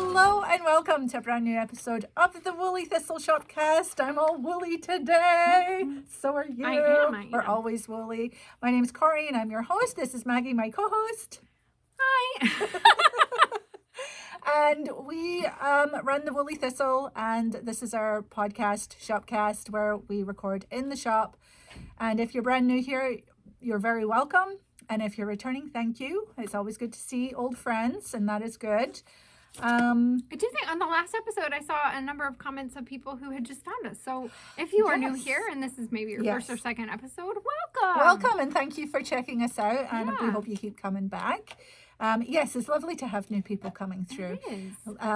Hello and welcome to a brand new episode of the Woolly Thistle Shopcast. I'm all woolly today. So are you. I am. We're always woolly. My name's Corinne. I'm your host. This is Maggie, my co-host. Hi. And we run the Woolly Thistle, and this is our podcast, Shopcast, where we record in the shop. And if you're brand new here, you're very welcome. And if you're returning, thank you. It's always good to see old friends, and that is good. I do think on the last episode, I saw a number of comments of people who had just found us. So if you are new here and this is maybe your first or second episode, welcome. Welcome, and thank you for checking us out. And we hope you keep coming back. Yes, it's lovely to have new people coming through. It is.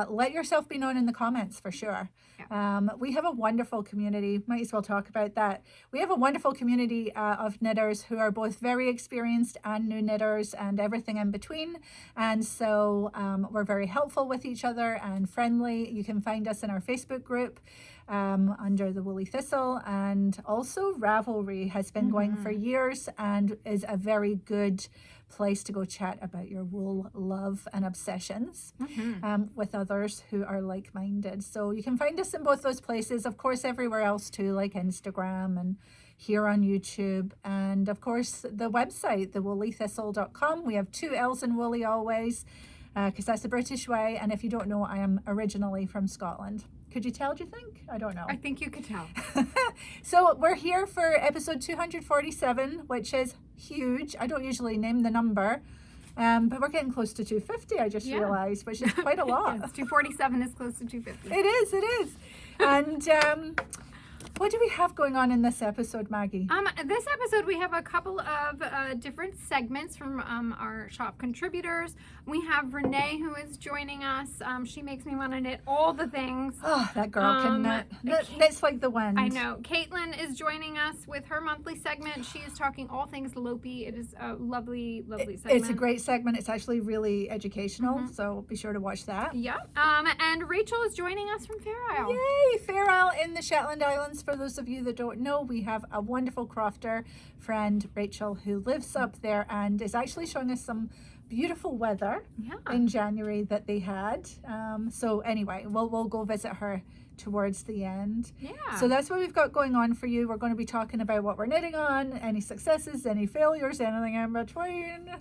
Let yourself be known in the comments for sure. Yeah. We have a wonderful community. Might as well talk about that. We have a wonderful community of knitters who are both very experienced and new knitters and everything in between. And so we're very helpful with each other and friendly. You can find us in our Facebook group under the Woolly Thistle, and also Ravelry has been going for years and is a very good place to go chat about your wool love and obsessions with others who are like-minded. So you can find us in both those places, of course everywhere else too, like Instagram and here on YouTube, and of course the website, thewoollythistle.com. We have 2 L's in woolly always, because that's the British way. And if you don't know, I am originally from Scotland. Could you tell, do you think? I don't know. I think you could tell. So we're here for episode 247, which is huge. I don't usually name the number, but we're getting close to 250, I just realized, which is quite a lot. Yes, 247 is close to 250. It is. And what do we have going on in this episode, Maggie? This episode, we have a couple of different segments from our shop contributors. We have Renee, who is joining us. She makes me want to knit all the things. Oh, that girl can knit. Knits like the wind. I know. Caitlin is joining us with her monthly segment. She is talking all things Lopi. It is a lovely, lovely segment. It's a great segment. It's actually really educational, so be sure to watch that. Yeah. And Rachel is joining us from Fair Isle. Yay! Fair Isle in the Shetland Islands. For those of you that don't know, we have a wonderful crofter friend, Rachel, who lives up there and is actually showing us some beautiful weather in January that they had. So anyway, we'll go visit her towards the end. Yeah. So that's what we've got going on for you. We're going to be talking about what we're knitting on, any successes, any failures, anything in between.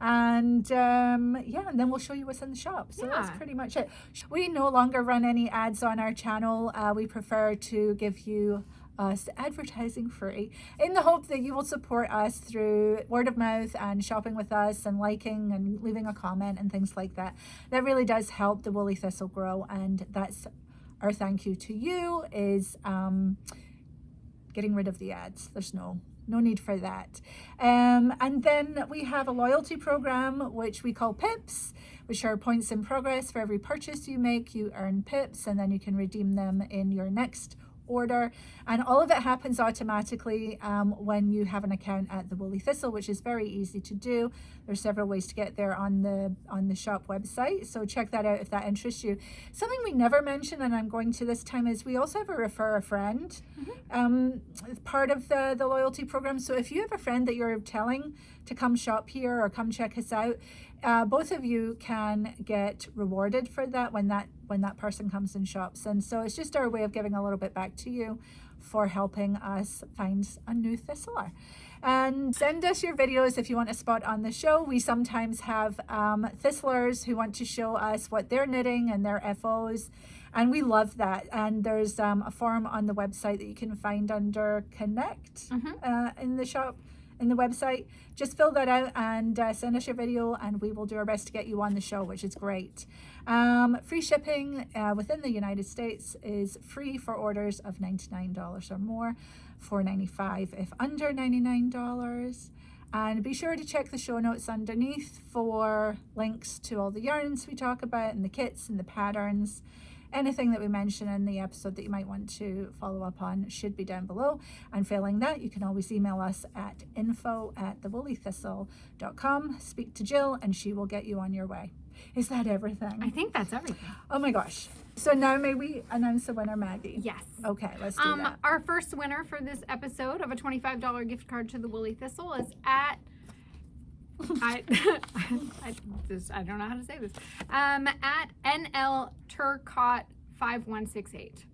And and then we'll show you what's in the shop. So that's pretty much it. We no longer run any ads on our channel. We prefer to give you us advertising free in the hope that you will support us through word of mouth and shopping with us and liking and leaving a comment and things like that. That really does help the Woolly Thistle grow, and that's our thank you to you, is getting rid of the ads. There's no need for that. And then we have a loyalty program which we call pips, which are points in progress. For every purchase you make, you earn pips, and then you can redeem them in your next order, and all of it happens automatically when you have an account at the Woolly Thistle, which is very easy to do. There's several ways to get there on the shop website, so check that out if that interests you. Something we never mention, and I'm going to this time, is we also have a refer a friend part of the loyalty program. So if you have a friend that you're telling to come shop here or come check us out, both of you can get rewarded for that when that person comes and shops. And so it's just our way of giving a little bit back to you for helping us find a new thistler. And send us your videos if you want a spot on the show. We sometimes have thistlers who want to show us what they're knitting and their FOs, and we love that. And there's a form on the website that you can find under Connect in the shop. In the website, just fill that out and send us your video, and we will do our best to get you on the show, which is great. Free shipping within the United States is free for orders of $99 or more, $4.95 if under $99. And be sure to check the show notes underneath for links to all the yarns we talk about and the kits and the patterns. Anything that we mention in the episode that you might want to follow up on should be down below. And failing that, you can always email us at info@thewoollythistle.com. Speak to Jill and she will get you on your way. Is that everything? I think that's everything. Oh my gosh. So now may we announce the winner, Maggie? Yes. Okay, let's do that. Our first winner for this episode of a $25 gift card to the Woolly Thistle is at I don't know how to say this. At NL Turcot 5168.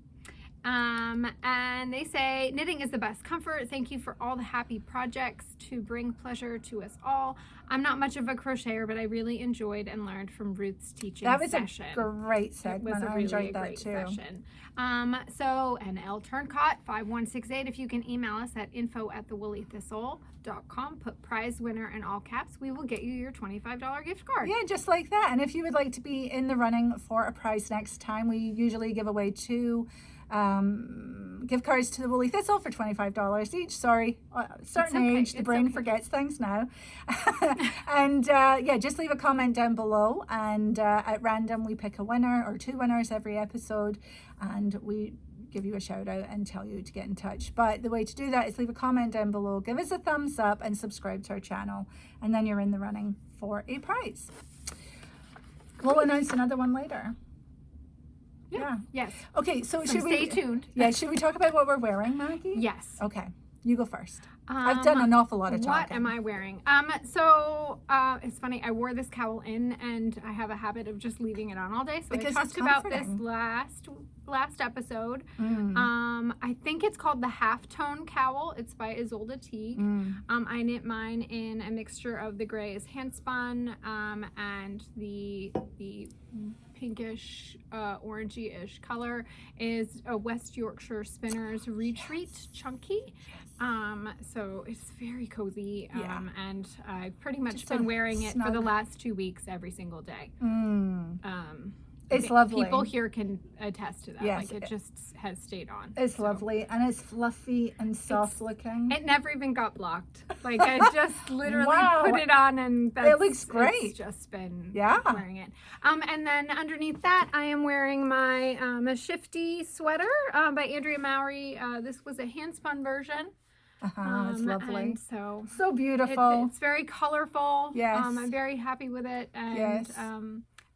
And they say, knitting is the best comfort. Thank you for all the happy projects to bring pleasure to us all. I'm not much of a crocheter, but I really enjoyed and learned from Ruth's teaching session. That was a great segment. I enjoyed that too. Session. So NL Turncott 5168, if you can email us at info@thewoollythistle.com, put prize winner in all caps, we will get you your $25 gift card. Yeah, just like that. And if you would like to be in the running for a prize next time, we usually give away 2 gift cards to the Woolly Thistle for $25 each. Sorry, certain age, the brain forgets things now. And yeah, just leave a comment down below, and at random we pick a winner or 2 winners every episode, and we give you a shout out and tell you to get in touch. But the way to do that is leave a comment down below, give us a thumbs up, and subscribe to our channel, and then you're in the running for a prize. We'll announce another one later. Yeah. Yes. Okay, so should stay tuned. Yeah, should we talk about what we're wearing, Maggie? Yes. Okay, you go first. I've done an awful lot of talking. What am I wearing? So it's funny, I wore this cowl in, and I have a habit of just leaving it on all day. So because I talked about this last episode. I think it's called the Halftone Cowl. It's by Isolde Teague. I knit mine in a mixture of the gray is hand spun and the pinkish orangey-ish color is a West Yorkshire Spinners Retreat Chunky. So it's very cozy, and I've pretty much been wearing it for the last 2 weeks every single day. It's lovely. People here can attest to that. Yes, like it just has stayed on. It's lovely, and it's fluffy and soft looking. It never even got blocked. Like I just literally put it on, and it looks great. It's just been wearing it. And then underneath that, I am wearing my a Shifty sweater by Andrea Mowry. This was a hand spun version. It's lovely. And so beautiful. It's very colorful. Yes. I'm very happy with it, and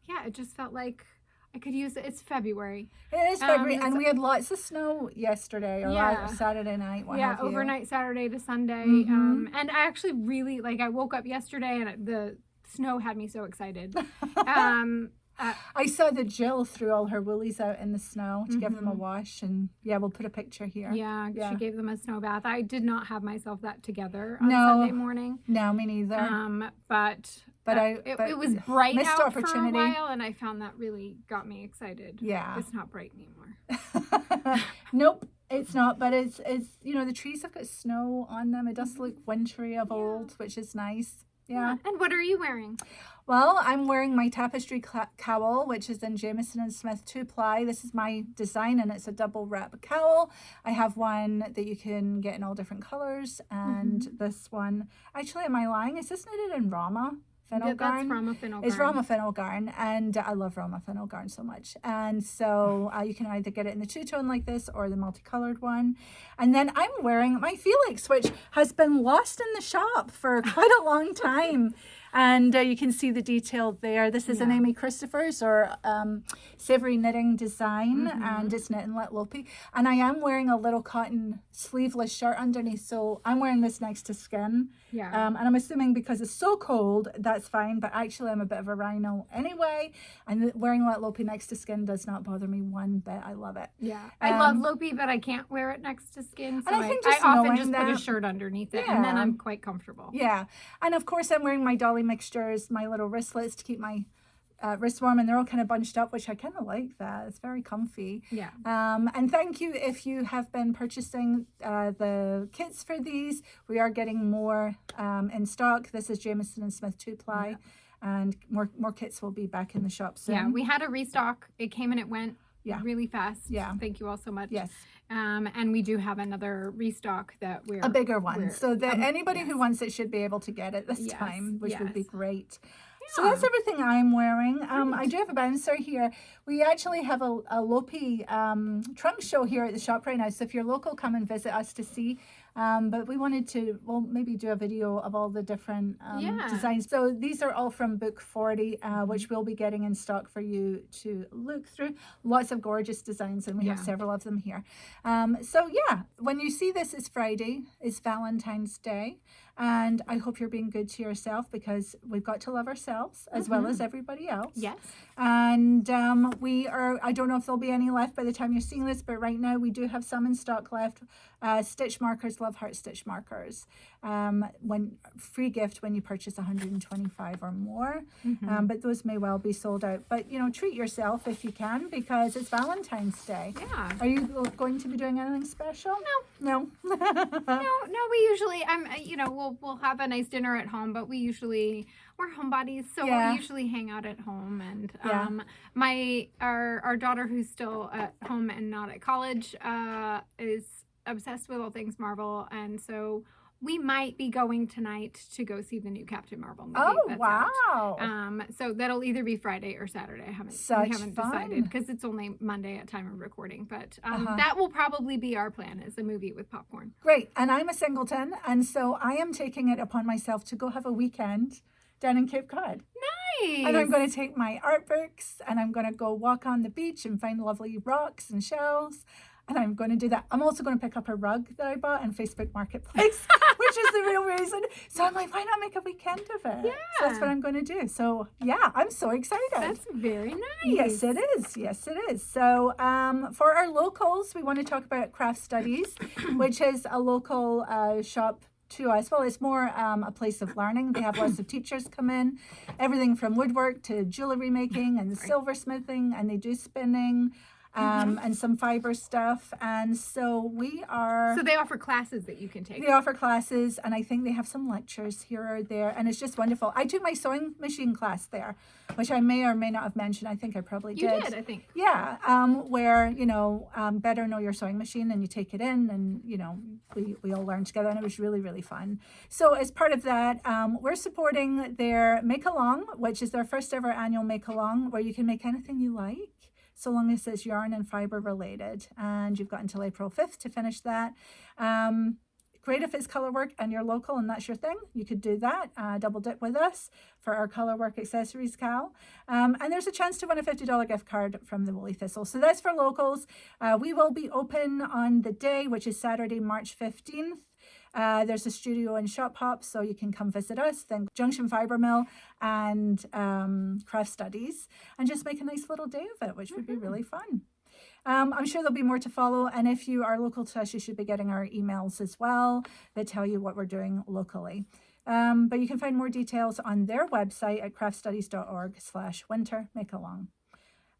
yeah, it just felt like I could use it. It's February. It is February, and we had lots of snow yesterday, or Saturday night. Overnight Saturday to Sunday. And I actually really, I woke up yesterday, and the snow had me so excited. I saw that Jill threw all her woolies out in the snow to give them a wash, and we'll put a picture here. Yeah, she gave them a snow bath. I did not have myself that together on Sunday morning. No, me neither. But it was bright out for a while, and I found that really got me excited. Yeah, it's not bright anymore. Nope, it's not. But it's the trees have got snow on them. It does look wintry of old, which is nice. Yeah. And what are you wearing? Well, I'm wearing my Tapestry cowl, which is in Jamieson & Smith 2-ply. This is my design, and it's a double wrap cowl. I have one that you can get in all different colors, and this one, actually, am I lying? Is this knitted in Rauma? Finullgarn. Yeah, that's Rauma Finullgarn. It's Rauma Finullgarn, and I love Rauma Finullgarn so much. And so you can either get it in the two-tone like this or the multicolored one. And then I'm wearing my Felix, which has been lost in the shop for quite a long time. And you can see the detail there. This is an Amy Christoffers or Savory Knitting design, and it's knit in Lettlopi. And I am wearing a little cotton sleeveless shirt underneath, so I'm wearing this next to skin. Yeah. And I'm assuming because it's so cold, that's fine. But actually, I'm a bit of a rhino anyway. And wearing Lettlopi next to skin does not bother me one bit. I love it. Yeah. I love Lopi, but I can't wear it next to skin. So I often just put a shirt underneath it, and then I'm quite comfortable. Yeah. And of course, I'm wearing my Dolly mixtures, my little wristlets to keep my wrists warm, and they're all kind of bunched up, which I kind of like that. It's very comfy. Yeah. And thank you if you have been purchasing the kits for these. We are getting more in stock. This is Jamieson & Smith 2-ply, and more kits will be back in the shop soon. Yeah, we had a restock. It came and it went really fast. Yeah. Thank you all so much. Yes. And we do have another restock that we're... A bigger one. So that anybody who wants it should be able to get it this time, which would be great. So that's everything I'm wearing. I do have a bouncer here. We actually have a Lopi trunk show here at the shop right now. So if you're local, come and visit us to see But we wanted to, well, maybe do a video of all the different designs. So these are all from book 40, which we'll be getting in stock for you to look through. Lots of gorgeous designs, and we have several of them here. So yeah, when you see this is Friday, is Valentine's Day. And I hope you're being good to yourself, because we've got to love ourselves as well as everybody else. Yes. And we are, I don't know if there'll be any left by the time you're seeing this, but right now we do have some in stock left. Stitch markers, Love Heart stitch markers. When free gift when you purchase 125 or more. But those may well be sold out. But, you know, treat yourself if you can, because it's Valentine's Day. Yeah. Are you going to be doing anything special? No. No, we usually, you know, we'll have a nice dinner at home, but we're homebodies, so we usually hang out at home. And our daughter, who's still at home and not at college, is obsessed with all things Marvel, and so we might be going tonight to go see the new Captain Marvel movie. Oh, wow. Out. So that'll either be Friday or Saturday. We haven't decided, because it's only Monday at time of recording. But that will probably be our plan, is a movie with popcorn. Great. And I'm a singleton, and so I am taking it upon myself to go have a weekend down in Cape Cod. Nice. And I'm going to take my art books, and I'm going to go walk on the beach and find lovely rocks and shells. And I'm going to do that. I'm also going to pick up a rug that I bought on Facebook Marketplace, which is the real reason. So I'm like, why not make a weekend of it? Yeah. So that's what I'm going to do. So yeah, I'm so excited. That's very nice. Yes, it is. Yes, it is. So for our locals, we want to talk about Craft Studies, which is a local shop to us. Well, it's more a place of learning. They have lots of teachers come in, everything from woodwork to jewelry making and silversmithing, and they do spinning. And some fiber stuff. And so So they offer classes that you can take. They offer classes, and I think they have some lectures here or there, and it's just wonderful. I took my sewing machine class there, which I may or may not have mentioned. I think I probably did. You did, I think. Yeah, where, you know, better know your sewing machine, and you take it in, and, you know, we all learn together, and it was really, really fun. So as part of that, we're supporting their Make-Along, which is their first ever annual Make-Along, where you can make anything you like, so long as it's yarn and fiber related. And you've got until April 5th to finish that. Great if it's Colorwork and you're local and that's your thing. You could do that. Double dip with us for our Colorwork accessories cowl. And there's a chance to win a $50 gift card from the Woolly Thistle. So that's for locals. We will be open on the day, which is Saturday, March 15th. There's a studio in Shop Hop, so you can come visit us, then Junction Fiber Mill and Craft Studies, and just make a nice little day of it, which would be really fun. I'm sure there'll be more to follow, and if you are local to us, you should be getting our emails as well that tell you what we're doing locally. But you can find more details on their website at craftstudies.org/winter-make-along.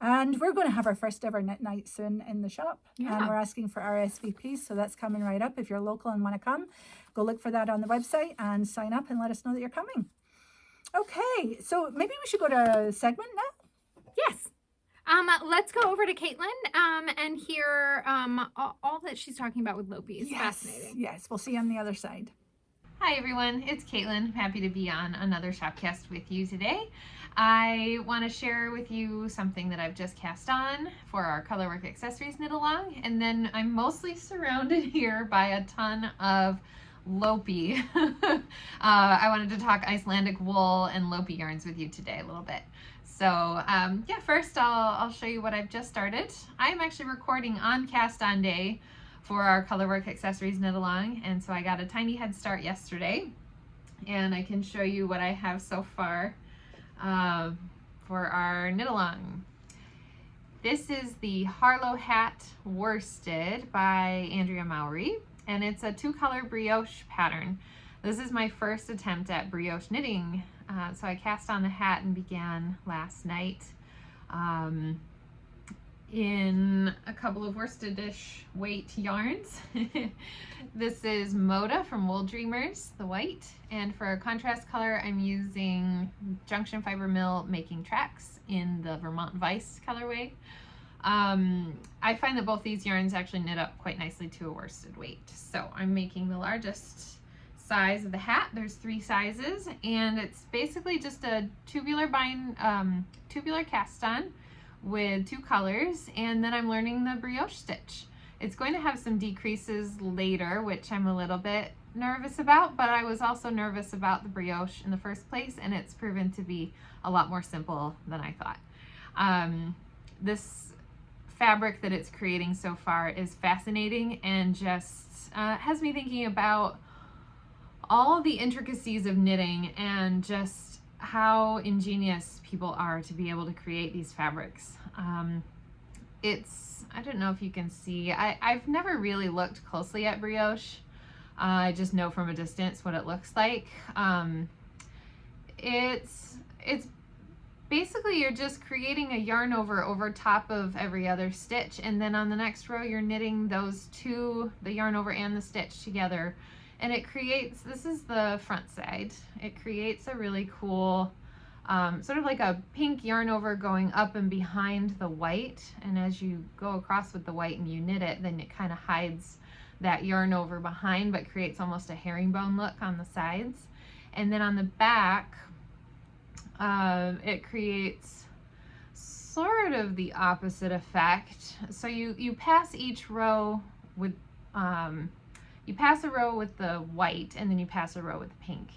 And we're going to have our first ever knit night soon in the shop. Yeah. And we're asking for RSVPs, so that's coming right up. If you're local and want to come, go look for that on the website and sign up and let us know that you're coming. Okay, so maybe we should go to segment now? Yes. Let's go over to Caitlin and hear all that she's talking about with Lopi. It's fascinating. Yes, we'll see you on the other side. Hi everyone, it's Caitlin. Happy to be on another Shopcast with you today. I want to share with you something that I've just cast on for our Colorwork accessories knit along, and then I'm mostly surrounded here by a ton of Lopi. I wanted to talk Icelandic wool and Lopi yarns with you today a little bit. So yeah, first I'll show you what I've just started. I'm actually recording on cast on day for our Colorwork accessories knit along, and so I got a tiny head start yesterday, and I can show you what I have so far for our knit along. This is the Harlow hat worsted by Andrea Mowry, and it's a 2-color brioche pattern. This is my first attempt at brioche knitting, so I cast on the hat and began last night in a couple of worsted-ish weight yarns. This is Mota from WoolDreamers, the white, and for a contrast color I'm using Junction Fiber Mill Making Tracks in the Vermont Vice colorway. I find that both these yarns actually knit up quite nicely to a worsted weight. So I'm making the largest size of the hat. There's 3 sizes, and it's basically just a tubular cast on with 2 colors, and then I'm learning the brioche stitch. It's going to have some decreases later, which I'm a little bit nervous about, but I was also nervous about the brioche in the first place, and it's proven to be a lot more simple than I thought. This fabric that it's creating so far is fascinating and just has me thinking about all the intricacies of knitting and just how ingenious people are to be able to create these fabrics. I don't know if you can see, I've never really looked closely at brioche. I just know from a distance what it looks like. It's basically you're just creating a yarn over top of every other stitch, and then on the next row you're knitting those two, the yarn over and the stitch together, and it creates, this is the front side, it creates a really cool sort of like a pink yarn over going up and behind the white, and as you go across with the white and you knit it, then it kind of hides that yarn over behind but creates almost a herringbone look on the sides. And then on the back it creates sort of the opposite effect. So you pass each row with you pass a row with the white, and then you pass a row with the pink.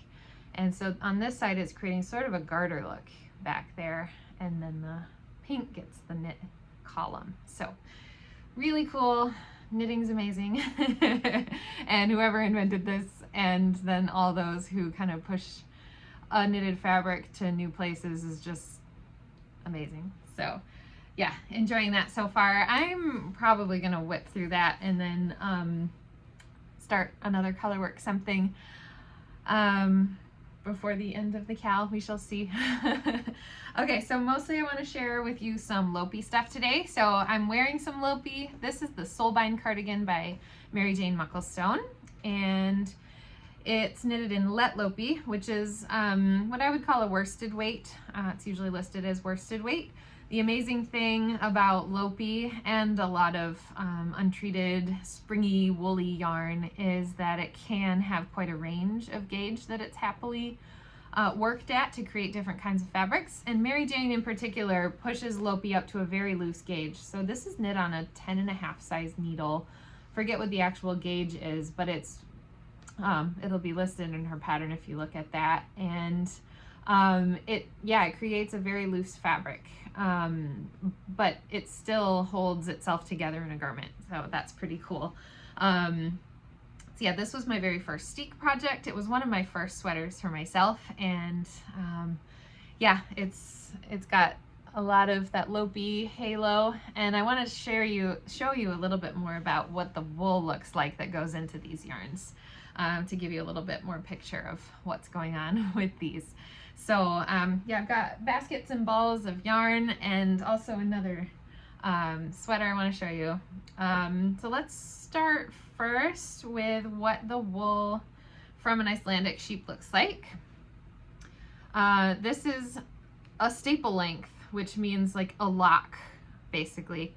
And so on this side it's creating sort of a garter look back there, and then the pink gets the knit column. So really cool. Knitting's amazing. And whoever invented this, and then all those who kind of push a knitted fabric to new places, is just amazing. So yeah, enjoying that so far. I'm probably gonna whip through that and then start another colorwork something before the end of the cowl. We shall see. Okay, so mostly I want to share with you some Lopi stuff today. So I'm wearing some Lopi. This is the Sólbein cardigan by Mary Jane Mucklestone, and it's knitted in Lettlopi, which is what I would call a worsted weight. It's usually listed as worsted weight. The amazing thing about Lopi and a lot of untreated springy woolly yarn is that it can have quite a range of gauge that it's happily worked at to create different kinds of fabrics. And Mary Jane in particular pushes Lopi up to a very loose gauge. So this is knit on a 10.5 size needle. Forget what the actual gauge is, but it's it'll be listed in her pattern if you look at that. And it creates a very loose fabric, but it still holds itself together in a garment, so that's pretty cool. So yeah, this was my very first steek project. It was one of my first sweaters for myself, and yeah, it's got a lot of that Lopi halo, and I want to show you a little bit more about what the wool looks like that goes into these yarns, to give you a little bit more picture of what's going on with these. So yeah, I've got baskets and balls of yarn, and also another sweater I want to show you. So let's start first with what the wool from an Icelandic sheep looks like. This is a staple length, which means like a lock, basically.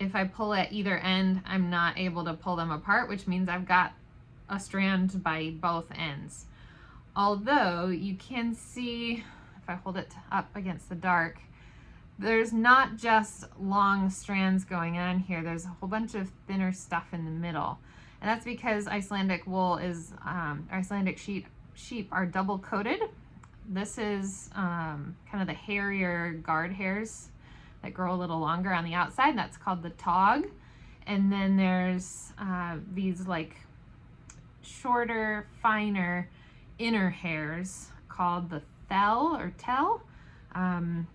If I pull at either end, I'm not able to pull them apart, which means I've got a strand by both ends. Although you can see, if I hold it up against the dark, there's not just long strands going on here. There's a whole bunch of thinner stuff in the middle. And that's because Icelandic wool is, Icelandic sheep are double coated. This is kind of the hairier guard hairs that grow a little longer on the outside. That's called the tog. And then there's these like shorter, finer inner hairs called the thell or tell. And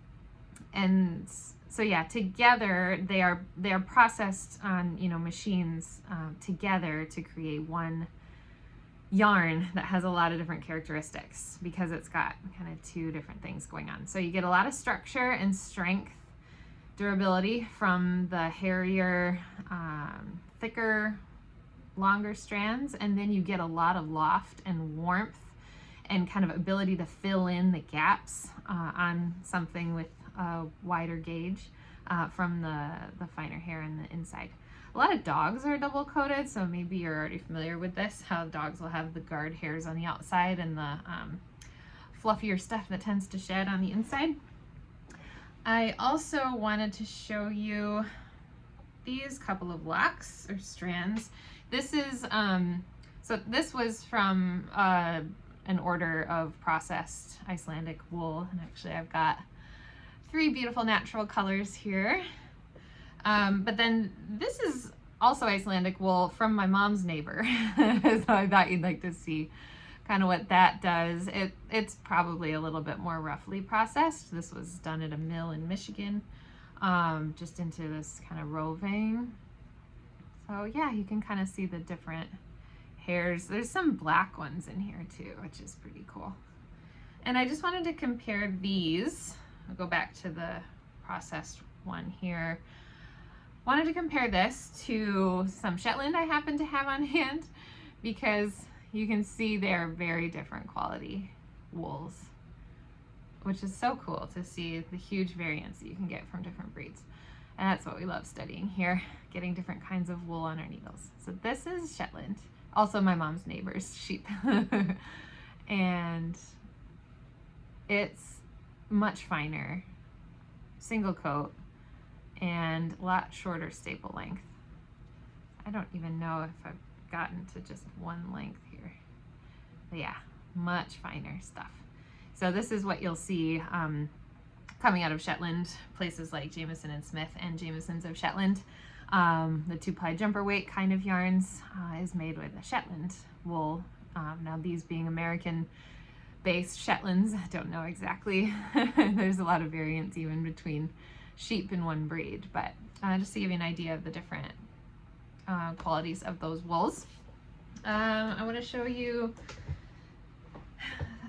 so yeah, together they are processed on, you know, machines together to create one yarn that has a lot of different characteristics, because it's got kind of two different things going on. So you get a lot of structure and strength, durability from the hairier, thicker, longer strands, and then you get a lot of loft and warmth and kind of ability to fill in the gaps on something with a wider gauge from the finer hair in the inside. A lot of dogs are double coated, so maybe you're already familiar with this, how dogs will have the guard hairs on the outside and the fluffier stuff that tends to shed on the inside. I also wanted to show you these couple of locks or strands. This is, so this was from an order of processed Icelandic wool, and actually I've got 3 beautiful natural colors here. But then this is also Icelandic wool from my mom's neighbor. So I thought you'd like to see kind of what that does. It's probably a little bit more roughly processed. This was done at a mill in Michigan, just into this kind of roving. So yeah, you can kind of see the different hairs. There's some black ones in here too, which is pretty cool. And I just wanted to compare these. I'll go back to the processed one here. Wanted to compare this to some Shetland I happen to have on hand, because you can see they're very different quality wools, which is so cool to see the huge variance that you can get from different breeds. And that's what we love studying here, getting different kinds of wool on our needles. So this is Shetland, also my mom's neighbor's sheep. And it's much finer, single coat, and a lot shorter staple length. I don't even know if I've gotten to just one length here. But yeah, much finer stuff. So this is what you'll see coming out of Shetland, places like Jameson and Smith and Jameson's of Shetland. The 2-ply jumper weight kind of yarns is made with a Shetland wool. Now these being American-based Shetlands, I don't know exactly. There's a lot of variance even between sheep in one breed, but just to give you an idea of the different qualities of those wools. I want to show you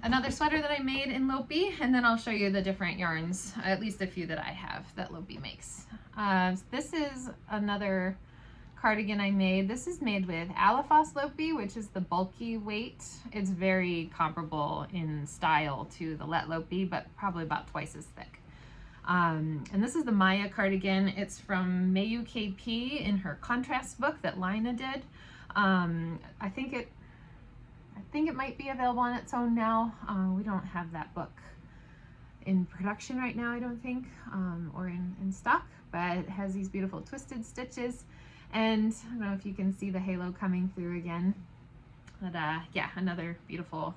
another sweater that I made in Lopi, and then I'll show you the different yarns, at least a few that I have that Lopi makes. This is another cardigan I made. This is made with Alaphos Lopi, which is the bulky weight. It's very comparable in style to the Lettlopi, but probably about twice as thick. And this is the Maya cardigan. It's from Mayu KP in her contrast book that Lina did. I think it might be available on its own now. We don't have that book in production right now, I don't think, or in stock, but it has these beautiful twisted stitches. And I don't know if you can see the halo coming through again. But yeah, another beautiful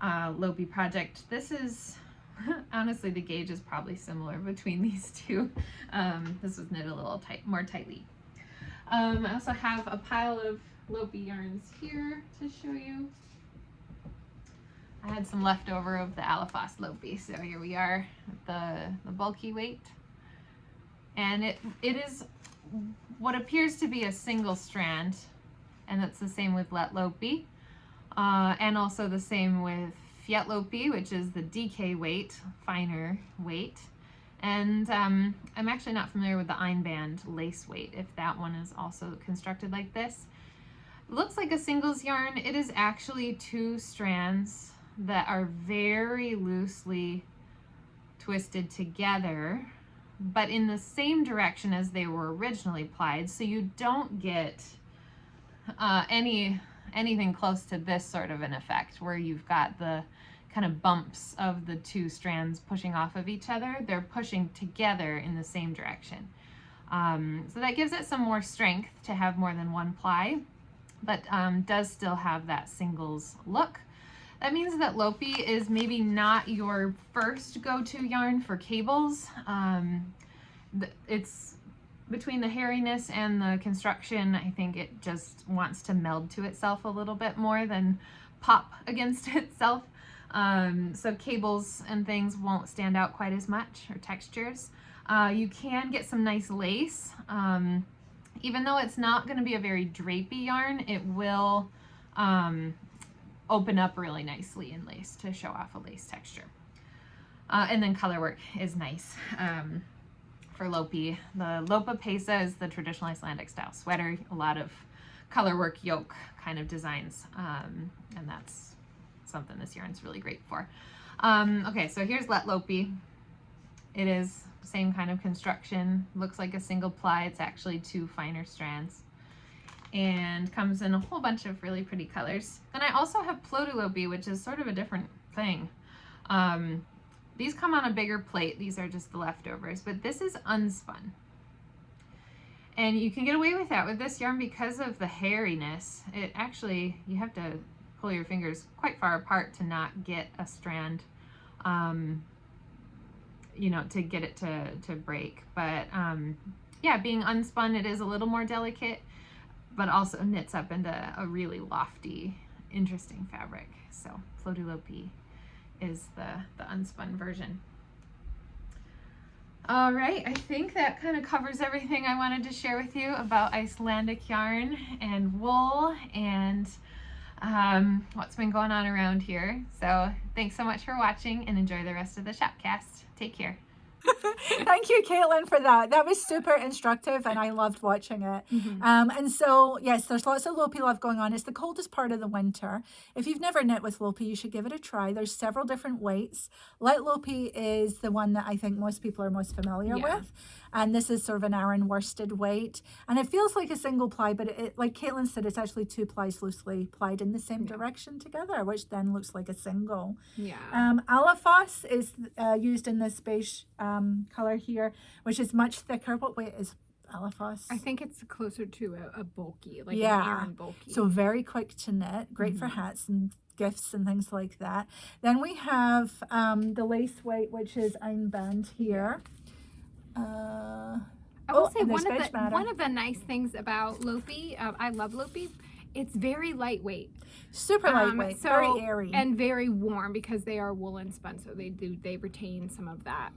Lopi project. This is, honestly, the gauge is probably similar between these two. This was knit a little more tightly. I also have a pile of Lopi yarns here to show you. I had some leftover of the Alaphos Lopi, so here we are with the bulky weight. And it is what appears to be a single strand, and that's the same with Lettlopi, and also the same with Finullgarn, which is the DK weight, finer weight. And I'm actually not familiar with the Einband lace weight, if that one is also constructed like this. It looks like a singles yarn. It is actually 2 strands that are very loosely twisted together, but in the same direction as they were originally plied, so you don't get anything close to this sort of an effect where you've got the kind of bumps of the 2 strands pushing off of each other. They're pushing together in the same direction. So that gives it some more strength to have more than one ply, but does still have that singles look. That means that Lopi is maybe not your first go-to yarn for cables. It's between the hairiness and the construction, I think it just wants to meld to itself a little bit more than pop against itself. So cables and things won't stand out quite as much, or textures. You can get some nice lace. Even though it's not going to be a very drapey yarn, it will open up really nicely in lace to show off a lace texture. And then color work is nice. For Lopi, the Lopa Pesa is the traditional Icelandic style sweater. A lot of color work yoke kind of designs, and that's something this yarn's really great for. Okay, so here's Lettlopi. It is the same kind of construction. Looks like a single ply. It's actually 2 finer strands, and comes in a whole bunch of really pretty colors. Then I also have Lopi, which is sort of a different thing. These come on a bigger plate. These are just the leftovers, but this is unspun. And you can get away with that with this yarn because of the hairiness. It actually, you have to pull your fingers quite far apart to not get a strand, you know, to get it to break. But yeah, being unspun, it is a little more delicate, but also knits up into a really lofty, interesting fabric. So Floaty Lopi is the unspun version. All right, I think that kind of covers everything I wanted to share with you about Icelandic yarn and wool and what's been going on around here. So thanks so much for watching and enjoy the rest of the Shopcast. Take care. Thank you, Caitlin, for that. That was super instructive and I loved watching it. And so, yes, there's lots of Lopi love going on. It's the coldest part of the winter. If you've never knit with Lopi, you should give it a try. There's several different weights. Lettlopi is the one that I think most people are most familiar with. And this is sort of an Aran worsted weight. And it feels like a single ply, but it, like Caitlin said, it's actually 2 plies loosely plied in the same direction together, which then looks like a single. Alafos is used in this beige color here, which is much thicker. What weight is Alafos? I think it's closer to a bulky, like an Aran bulky. So very quick to knit, great for hats and gifts and things like that. Then we have the lace weight, which is Einband here. I will say one of the nice things about Lopi, I love Lopi, it's very lightweight. Super lightweight, so, very airy. And very warm because they are woolen spun, so they retain some of that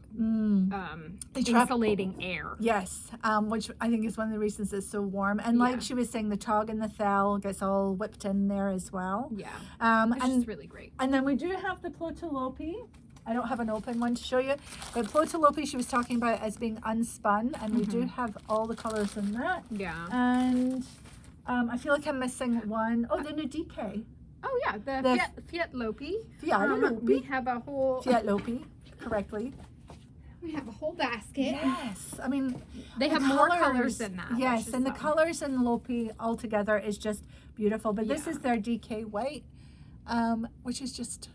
insulating air. Yes, which I think is one of the reasons it's so warm. And like she was saying, the tog and the thell gets all whipped in there as well. Which is really great. And then we do have the Plotalopi. I don't have an open one to show you, but Plotalopi she was talking about as being unspun, and we do have all the colors in that. And I feel like I'm missing one. Oh, the Nudike. Oh yeah, the Fiat Lopi. We have a whole Fiat Lopi, correctly. We have a whole basket. Yes, I mean they have more colors than that. Yes, and the colors in Lopi altogether is just beautiful. But this is their DK white, which is just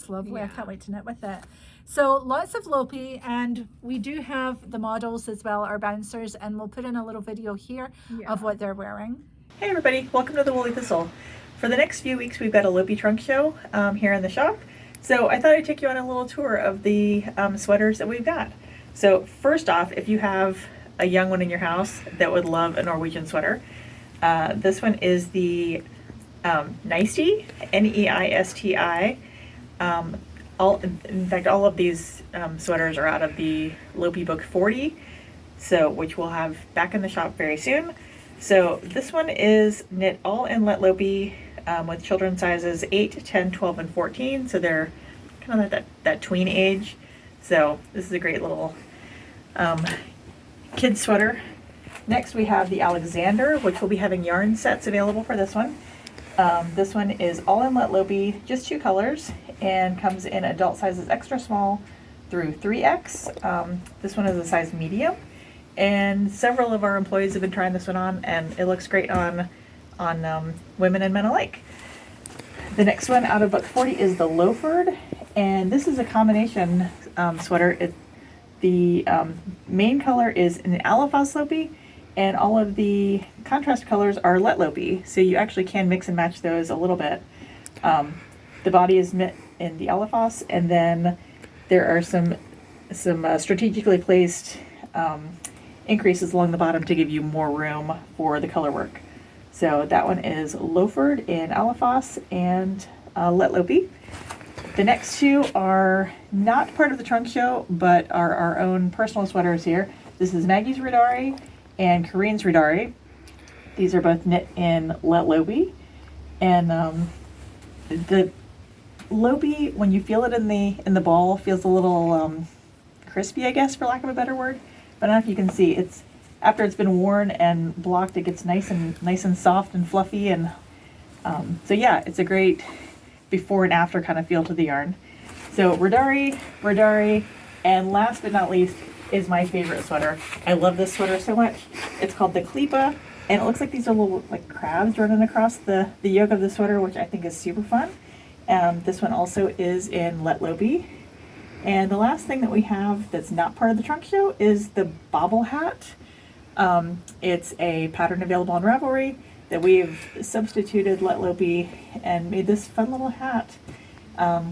lovely. I can't wait to knit with it. So lots of Lopi, and we do have the models as well, our bouncers, and we'll put in a little video here of what they're wearing. Hey everybody, welcome to the Woolly Thistle. For the next few weeks we've got a Lopi trunk show here in the shop. So I thought I'd take you on a little tour of the sweaters that we've got. So first off, if you have a young one in your house that would love a Norwegian sweater, this one is the Neisti, N-E-I-S-T-I. In fact, all of these sweaters are out of the Lopi Book 40, so which we'll have back in the shop very soon. So this one is knit all in Lettlopi with children's sizes 8, 10, 12, and 14. So they're kind of that tween age. So this is a great little kid sweater. Next we have the Alexander, which will be having yarn sets available for this one. This one is all in Lettlopi, just 2 colors, and comes in adult sizes extra small through 3X. This one is a size medium, and several of our employees have been trying this one on, and it looks great on women and men alike. The next one out of Book 40 is the Loaford, and this is a combination sweater. The main color is an Alafos Lopi, and all of the contrast colors are Lettlopi, so you actually can mix and match those a little bit. The body is knit in the Alafos, and then there are some strategically placed increases along the bottom to give you more room for the color work. So that one is Loaford in Alafos and Lettlopi. The next 2 are not part of the trunk show, but are our own personal sweaters here. This is Maggie's Ridari and Corinne's Ridari. These are both knit in Lettlopi, and the Lopi, when you feel it in the ball, feels a little crispy, I guess, for lack of a better word. But I don't know if you can see, it's after it's been worn and blocked, it gets nice and soft and fluffy, and so yeah, it's a great before and after kind of feel to the yarn. So Ridari, and last but not least is my favorite sweater. I love this sweater so much. It's called the Klipa, and it looks like these are little like crabs running across the yoke of the sweater, which I think is super fun. This one also is in Lettlopi. And the last thing that we have that's not part of the trunk show is the Baa-ble hat. It's a pattern available on Ravelry that we've substituted Lettlopi and made this fun little hat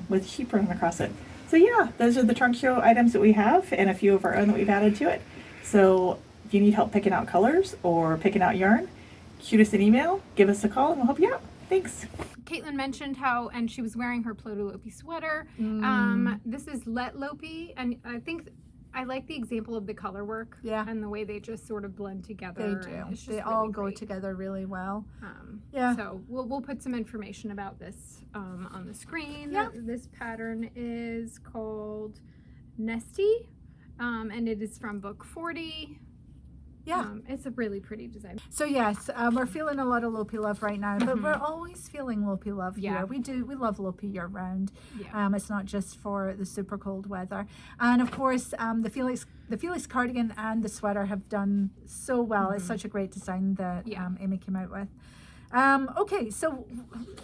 with sheep running across it. So yeah, those are the trunk hero items that we have, and a few of our own that we've added to it. So if you need help picking out colors or picking out yarn, shoot us an email, give us a call, and we'll help you out. Thanks. Caitlin mentioned how, and she was wearing her Lopi sweater. This is Lettlopi, and I think I like the example of the color work. Yeah. And the way they just sort of blend together. They do. It's just They really all go great. together really well. Yeah. So we'll put some information about this on the screen. Yeah. This pattern is called Nesty, and it is from book 40. Yeah. It's a really pretty design. So yes, we're feeling a lot of Lopi love right now, but we're always feeling Lopi love Yeah. here. We do. We love Lopi year round. Yeah. It's not just for the super cold weather. And of course, the Felix cardigan and the sweater have done so well. It's such a great design that Amy came out with. Okay, so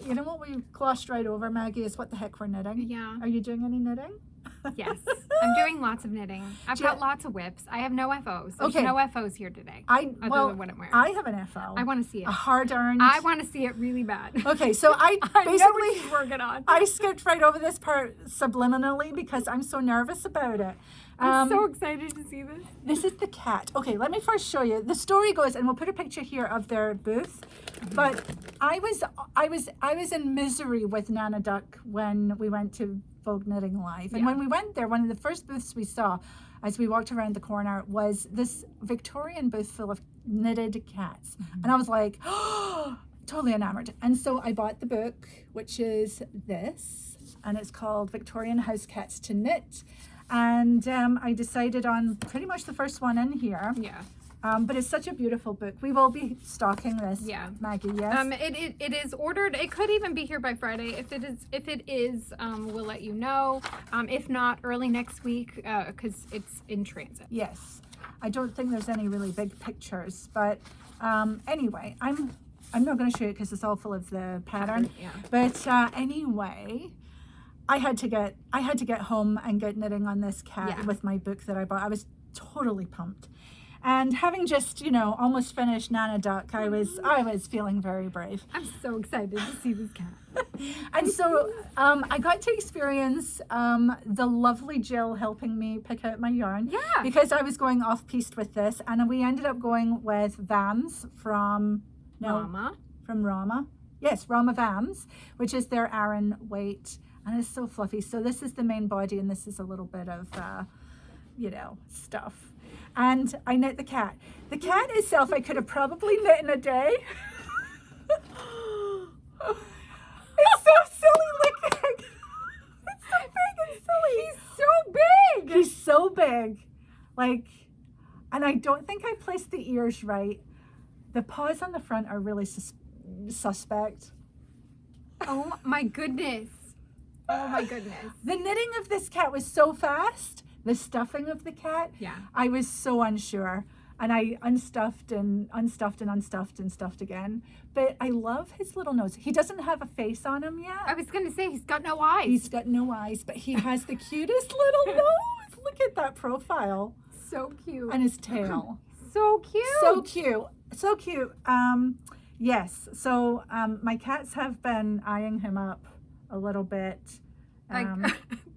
you know what we glossed right over, Maggie, is what the heck we're knitting. Yeah. Are you doing any knitting? Yes, I'm doing lots of knitting. I've got lots of whips. I have no FOs. There's no FOs here today. Other than what I'm wearing. I have an FO. I want to see it. A hard-earned. I want to see it really bad. Okay, so I I know what basically she's working on. I skipped right over this part subliminally because I'm so nervous about it. I'm so excited to see this. This is the cat. Okay, let me first show you. The story goes, and we'll put a picture here of their booth. But I was in misery with Nana Duck when we went to Vogue Knitting Live. And when we went there, one of the first booths we saw as we walked around the corner was this Victorian booth full of knitted cats. And I was like, oh, totally enamored. And so I bought the book, which is this, and it's called Victorian House Cats to Knit. And I decided on pretty much the first one in here. Yeah. But it's such a beautiful book. We will be stocking this, Maggie, yes? It is ordered. It could even be here by Friday. If it is, we'll let you know. If not, early next week, because it's in transit. Yes. I don't think there's any really big pictures, but anyway, I'm not going to show you because it's all full of the pattern. Yeah. But anyway, I had to get home and get knitting on this cat with my book that I bought. I was totally pumped. And having just, almost finished Nana Duck, I was feeling very brave. I'm so excited to see this cat. And so I got to experience the lovely Jill helping me pick out my yarn. Yeah. Because I was going off-piste with this, and we ended up going with Vams from Rauma. From Rauma. Yes, Rauma Vams, which is their Aran weight, and it's so fluffy. So this is the main body, and this is a little bit of, stuff. And I knit the cat. The cat itself I could have probably knit in a day. It's so silly looking. It's so big and silly. He's so big. He's so big. And I don't think I placed the ears right. The paws on the front are really suspect. Oh my goodness. Oh my goodness. The knitting of this cat was so fast. The stuffing of the cat, I was so unsure. And I unstuffed and unstuffed and unstuffed and stuffed again. But I love his little nose. He doesn't have a face on him yet. I was going to say, he's got no eyes. He's got no eyes, but he has the cutest little nose. Look at that profile. So cute. And his tail. So cute. So cute. So cute. Yes. So my cats have been eyeing him up a little bit.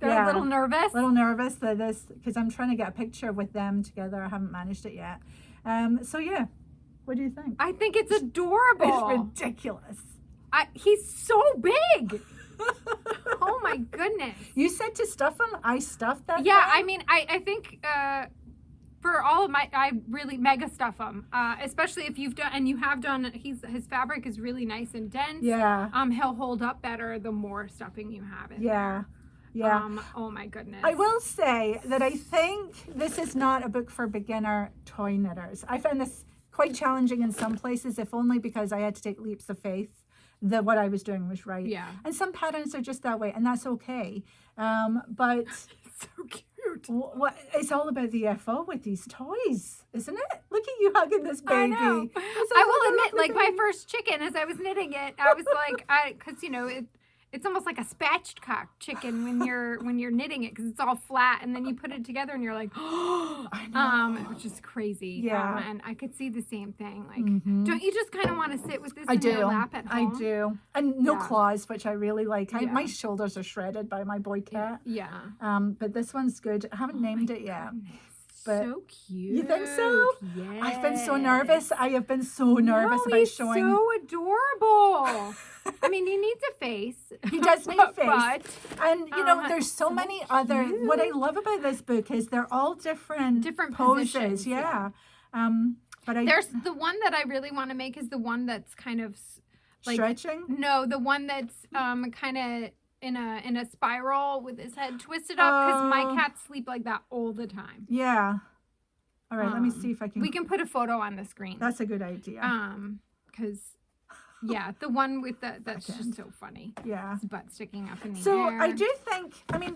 They're a little nervous. A little nervous that because I'm trying to get a picture with them together. I haven't managed it yet. So yeah, what do you think? I think it's adorable. It's ridiculous. He's so big. Oh my goodness. You said to stuff him. I stuffed that. Yeah, thing? I mean, I think for all of I really mega stuff him. Especially if you've done, and you have done. His fabric is really nice and dense. Yeah. He'll hold up better the more stuffing you have in Yeah. there. Yeah. Oh my goodness. I will say that I think this is not a book for beginner toy knitters. I found this quite challenging in some places, if only because I had to take leaps of faith that what I was doing was right. Yeah. And some patterns are just that way, and that's okay. But so cute. What it's all about the FO with these toys, isn't it? Look at you hugging this baby. I know. I will admit, like my first chicken, as I was knitting it, I was like, because it's almost like a spatchcock chicken when you're knitting it because it's all flat, and then you put it together and you're like, I know. which is crazy. Yeah. And I could see the same thing. Like, don't you just kind of want to sit with this I in do. your lap at home? I do. And no Yeah. claws, which I really like. Yeah. My shoulders are shredded by my boy cat. Yeah. But this one's good. I haven't named it yet. But so cute. you think so? Yes. I've been so nervous. I have been so nervous about he's showing. so adorable. I mean, he needs a face. He does need a face. But, And there's so many other. What I love about this book is they're all different poses. positions, Yeah. But there's the one that I really want to make is the one that's kind of like stretching. No, the one that's kind of in a spiral with his head twisted up because my cats sleep like that all the time. Yeah. All right. Let me see if I can. We can put a photo on the screen. That's a good idea. Because yeah, the one with that's just so funny. Yeah. His butt sticking up in the So air. I do think. I mean,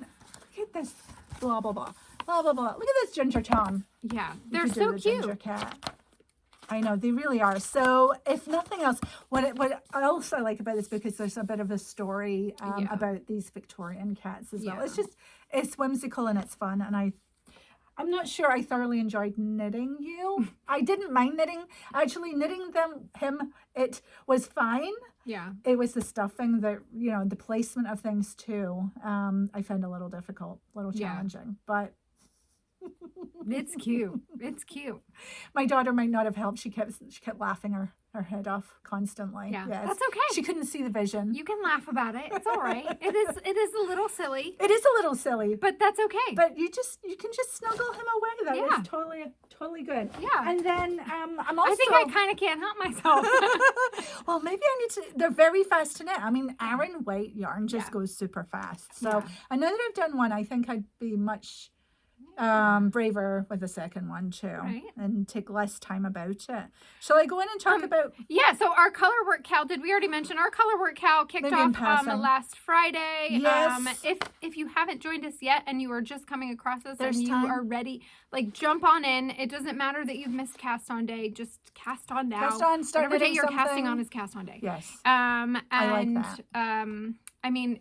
look at this. Blah blah blah. Blah blah blah. Look at this Ginger Tom. Yeah, You they're could do so the cute. Ginger cat. I know, they really are. So if nothing else, what I also like about this book is there's a bit of a story about these Victorian cats as well. It's whimsical and it's fun. And I'm not sure I thoroughly enjoyed knitting you. I didn't mind knitting. Actually, knitting him, it was fine. Yeah. It was the stuffing, the placement of things too. I found a little difficult, a little challenging, but It's cute. It's cute. my daughter might not have helped. She kept laughing her head off constantly. Yeah, Yes. that's okay. She couldn't see the vision. You can laugh about it. It's all right. It is a little silly, It is a little silly, but that's okay. but you can just snuggle him away. That Yeah. was totally good. Yeah. And then I'm also. I think I kind of can't help myself. Well, maybe I need to. They're very fast to knit. I mean, Aran White yarn just goes super fast. So I know that I've done one. I think I'd be much braver with the second one too, Right. and take less time about it. Shall I go in and talk about? Yeah, so our Colorwork Cowl, did we already mention our Colorwork Cowl kicked Maybe in off passing. last Friday? Yes. If you haven't joined us yet and you are just coming across us There's and you time. are ready, like jump on in. It doesn't matter that you've missed cast on day, just cast on now. Cast on, start Whatever day knitting you're casting something. on is cast on day. Yes. And I like that. I mean,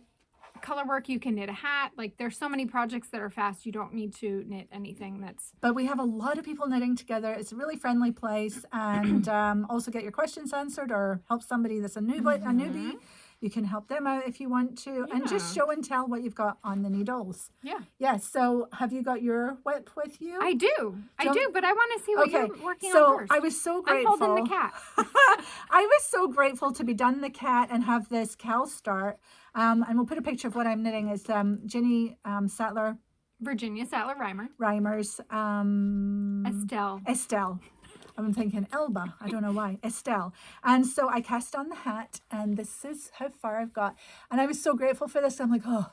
Colorwork, you can knit a hat. Like there's so many projects that are fast. You don't need to knit anything that's But we have a lot of people knitting together. It's a really friendly place, and also get your questions answered or help somebody that's a newbie. You can help them out if you want to, and just show and tell what you've got on the needles. Yeah. Yes. So have you got your whip with you? I do, but I want to see what you're working so on first. I was so grateful. I'm holding the cat. I was so grateful to be done the cat and have this cowl start. And we'll put a picture of what I'm knitting. Is Ginny Sattler-Reimer's Virginia Sattler-Reimer. Estelle. I'm thinking Elba. I don't know why. Estelle. And so I cast on the hat, and this is how far I've got. And I was so grateful for this. I'm like, oh,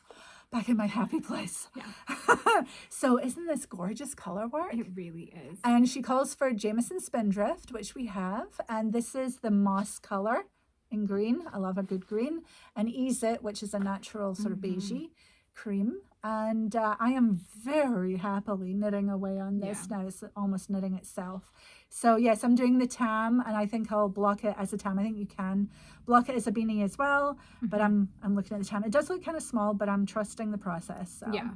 back in my happy place. Yeah. So isn't this gorgeous color work? It really is. And she calls for Jameson Spindrift, which we have. And this is the moss color in green. I love a good green. And Ease It, which is a natural sort of beigey cream. And I am very happily knitting away on this now. It's almost knitting itself. So yes, I'm doing the tam, and I think I'll block it as a tam. I think you can block it as a beanie as well, but I'm looking at the tam. It does look kind of small, but I'm trusting the process. So. Yeah.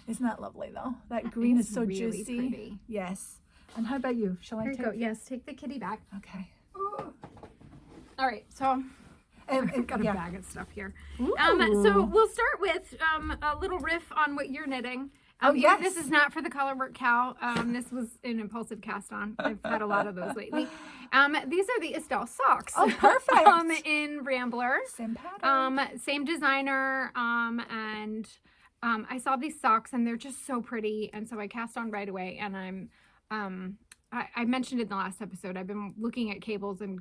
Isn't that lovely though? That green is so really juicy. pretty. Yes. And how about you? Shall Here I you take? go. Yes, take the kitty back. Okay. All right, so I've got a yeah. bag of stuff here. Ooh. So we'll start with a little riff on what you're knitting. yes. This is not for the Colorwork Cowl. This was an impulsive cast on. I've had a lot of those lately. These are the Estelle socks. Oh, perfect. In Rambler. Same pattern. Same designer. And I saw these socks and they're just so pretty. And so I cast on right away. And I mentioned it in the last episode. I've been looking at cables and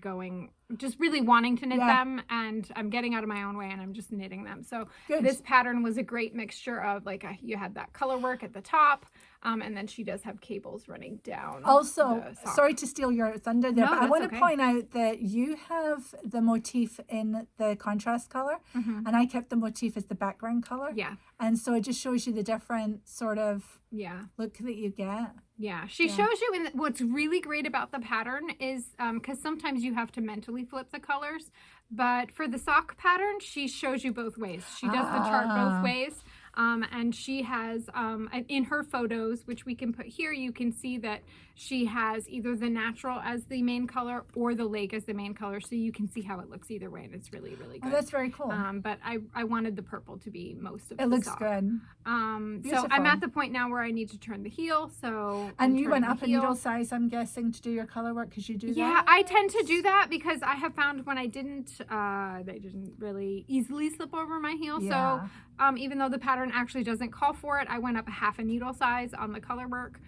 just really wanting to knit them, and I'm getting out of my own way and I'm just knitting them. So Good. This pattern was a great mixture of you had that color work at the top, and then she does have cables running down. Also, the sock. sorry to steal your thunder there, No, but I that's want okay. to point out that you have the motif in the contrast color, and I kept the motif as the background color. Yeah. And so it just shows you the different sort of Yeah. look that you get. Yeah, she shows you what's really great about the pattern is because sometimes you have to mentally flip the colors, but for the sock pattern, she shows you both ways. She does the chart both ways. And she has, in her photos, which we can put here, you can see that she has either the natural as the main color or the lake as the main color. So you can see how it looks either way, and it's really, really good. Oh, that's very cool. But I wanted the purple to be most of it the looks sock. good. So I'm at the point now where I need to turn the heel. So and you went up a needle size, I'm guessing, to do your color work because you do that? Yeah, I tend to do that because I have found when I didn't, they didn't really easily slip over my heel. Yeah. So even though the pattern actually doesn't call for it, I went up a half a needle size on the color work.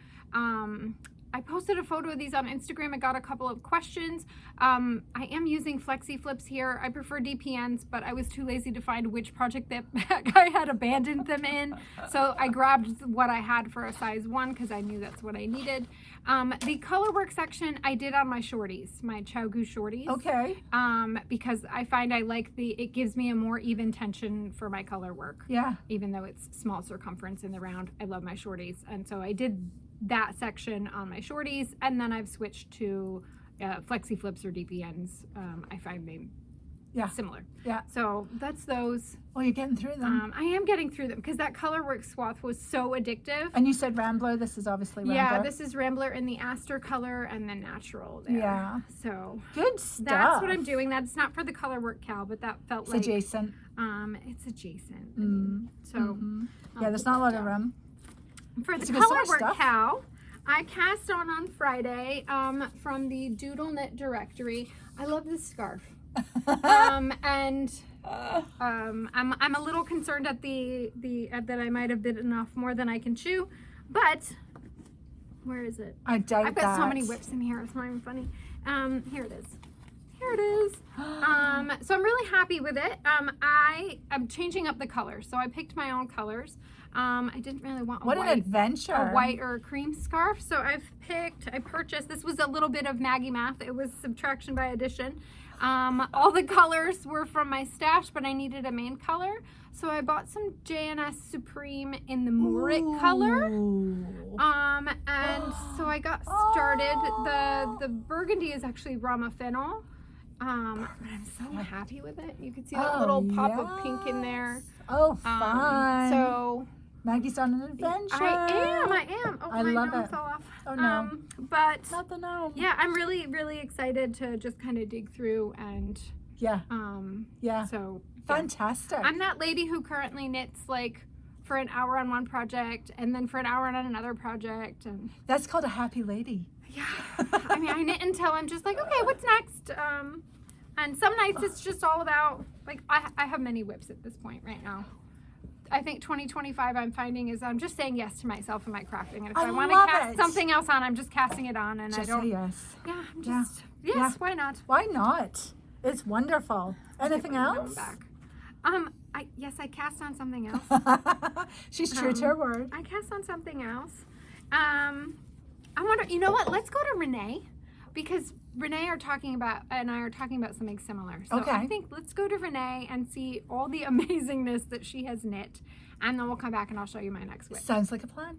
I posted a photo of these on Instagram. I got a couple of questions. I am using flexi flips here. I prefer DPNs, but I was too lazy to find which project that I had abandoned them in. So I grabbed what I had for a size 1 because I knew that's what I needed. The color work section I did on my shorties, my Chow Goose shorties. Okay. Because I find I like it gives me a more even tension for my color work. Yeah. Even though it's small circumference in the round, I love my shorties. And so I did that section on my shorties, and then I've switched to flexi flips or DPNs. I find them similar. Yeah. So that's those. Oh, you're getting through them. I am getting through them because that color work swath was so addictive. And you said Rambler. This is obviously Rambler. Yeah, this is Rambler in the Aster color and the natural there. Yeah. So good stuff. That's what I'm doing. That's not for the color work, Cal, but that felt it's like adjacent. It's adjacent. So yeah, there's not a lot of room. For the color work cow, I cast on Friday from the Doodle Knit directory. I love this scarf. I'm a little concerned at that I might have bitten off more than I can chew, but where is it? I doubt I've got so many whips in here. It's not even funny. Here it is. Here it is. So I'm really happy with it. I'm changing up the colors. So I picked my own colors. I didn't really want an adventure. A white or a cream scarf. So I purchased, this was a little bit of Maggie math. It was subtraction by addition. All the colors were from my stash, but I needed a main color. So I bought some JNS Supreme in the Mowry color. And so I got started. The burgundy is actually Rauma Fennel. But I'm so happy with it. You can see that little pop of pink in there. Oh, fun. So Maggie's on an adventure. I am. Oh, I my love gnome it. fell off. Oh, no. But not the gnome. Yeah, I'm really, really excited to just kind of dig through and so fantastic. I'm that lady who currently knits like for an hour on one project and then for an hour on another project, and that's called a happy lady. Yeah. I mean, I knit until I'm just like, okay, what's next? And some nights it's just all about, like, I have many whips at this point right now. I think 2025 I'm finding is I'm just saying yes to myself and my crafting. And if I want to cast something else on, I'm just casting it on, and just I don't. Say yes. Yeah, I'm just yes. Why not? Why not? It's wonderful. Anything else? Back. I cast on something else. She's true to her word. I cast on something else. I wonder. You know what? Let's go to Renee, because Renee and I are talking about something similar. So I think let's go to Renee and see all the amazingness that she has knit, and then we'll come back and I'll show you my next whip. Sounds like a plan.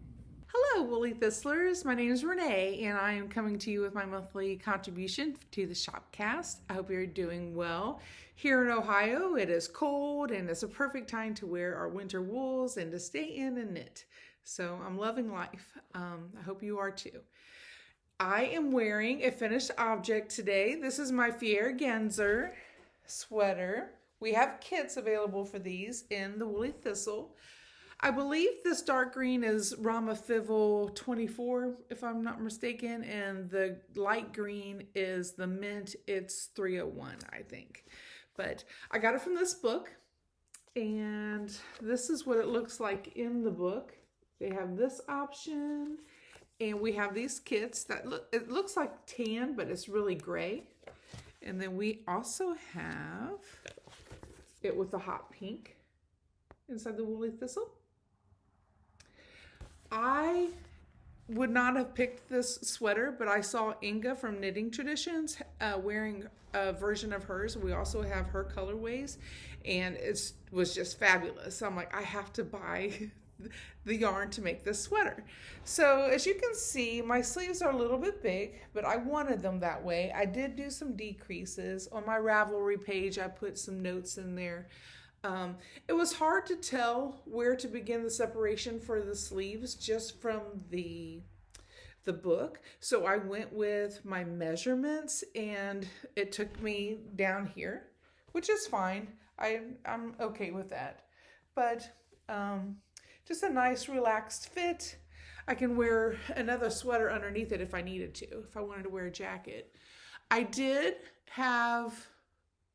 Hello, Woolly Thistlers. My name is Renee, and I am coming to you with my monthly contribution to the Shopcast. I hope you're doing well. Here in Ohio, it is cold, and it's a perfect time to wear our winter wools and to stay in and knit. So I'm loving life. I hope you are too. I am wearing a finished object today. This is my Fier Genzer sweater. We have kits available for these in the Woolly Thistle. I believe this dark green is Rauma Fivel 24, if I'm not mistaken, and the light green is the mint. It's 301, I think. But I got it from this book, and this is what it looks like in the book. They have this option, and we have these kits that it looks like tan, but it's really gray. And then we also have it with the hot pink inside the Woolly Thistle. I would not have picked this sweater, but I saw Inga from Knitting Traditions wearing a version of hers. We also have her colorways, and it was just fabulous. So I'm like, I have to buy the yarn to make this sweater. So as you can see, my sleeves are a little bit big, but I wanted them that way. I did do some decreases. On my Ravelry page, I put some notes in there. It was hard to tell where to begin the separation for the sleeves just from the book. So I went with my measurements and it took me down here, which is fine. I'm okay with that. But just a nice relaxed fit. I can wear another sweater underneath it if I needed to, if I wanted to wear a jacket. I did have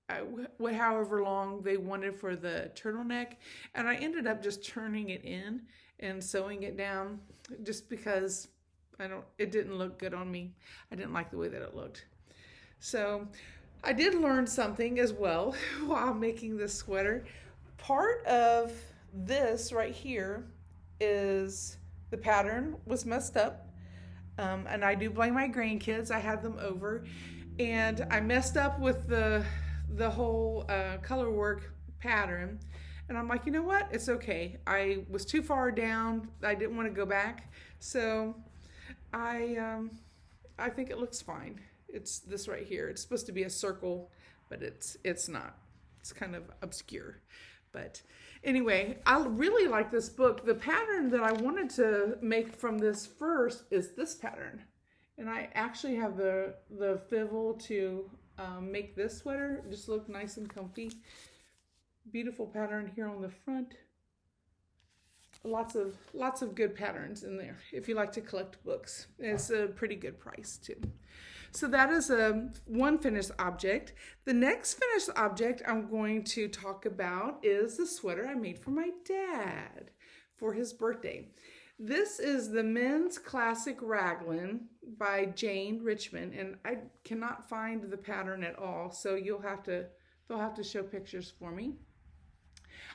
however long they wanted for the turtleneck, and I ended up just turning it in and sewing it down just because it didn't look good on me. I didn't like the way that it looked. So I did learn something as well while making this sweater. Part of this right here is the pattern was messed up. And I do blame my grandkids. I had them over and I messed up with the whole Colorwork pattern. And I'm like, you know what? It's okay. I was too far down. I didn't want to go back. So I think it looks fine. It's this right here. It's supposed to be a circle, but it's not. It's kind of obscure. But anyway, I really like this book. The pattern that I wanted to make from this first is this pattern. And I actually have the fivel to make this sweater just look nice and comfy. Beautiful pattern here on the front. Lots of good patterns in there if you like to collect books. It's a pretty good price too. So that is one finished object. The next finished object I'm going to talk about is the sweater I made for my dad for his birthday. This is the Men's Classic Raglan by Jane Richmond, and I cannot find the pattern at all, so they'll have to show pictures for me.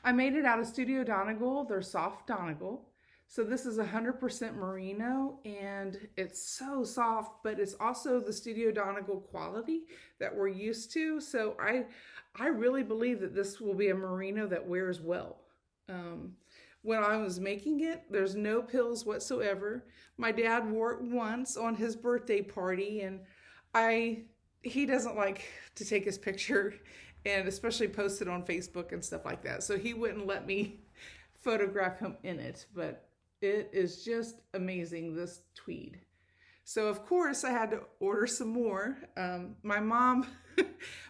I made it out of Studio Donegal. They're soft Donegal. So this is 100% merino, and it's so soft, but it's also the Studio Donegal quality that we're used to. So I really believe that this will be a merino that wears well. When I was making it, there's no pills whatsoever. My dad wore it once on his birthday party, and he doesn't like to take his picture and especially post it on Facebook and stuff like that. So he wouldn't let me photograph him in it, but it is just amazing, this tweed. So of course I had to order some more. My mom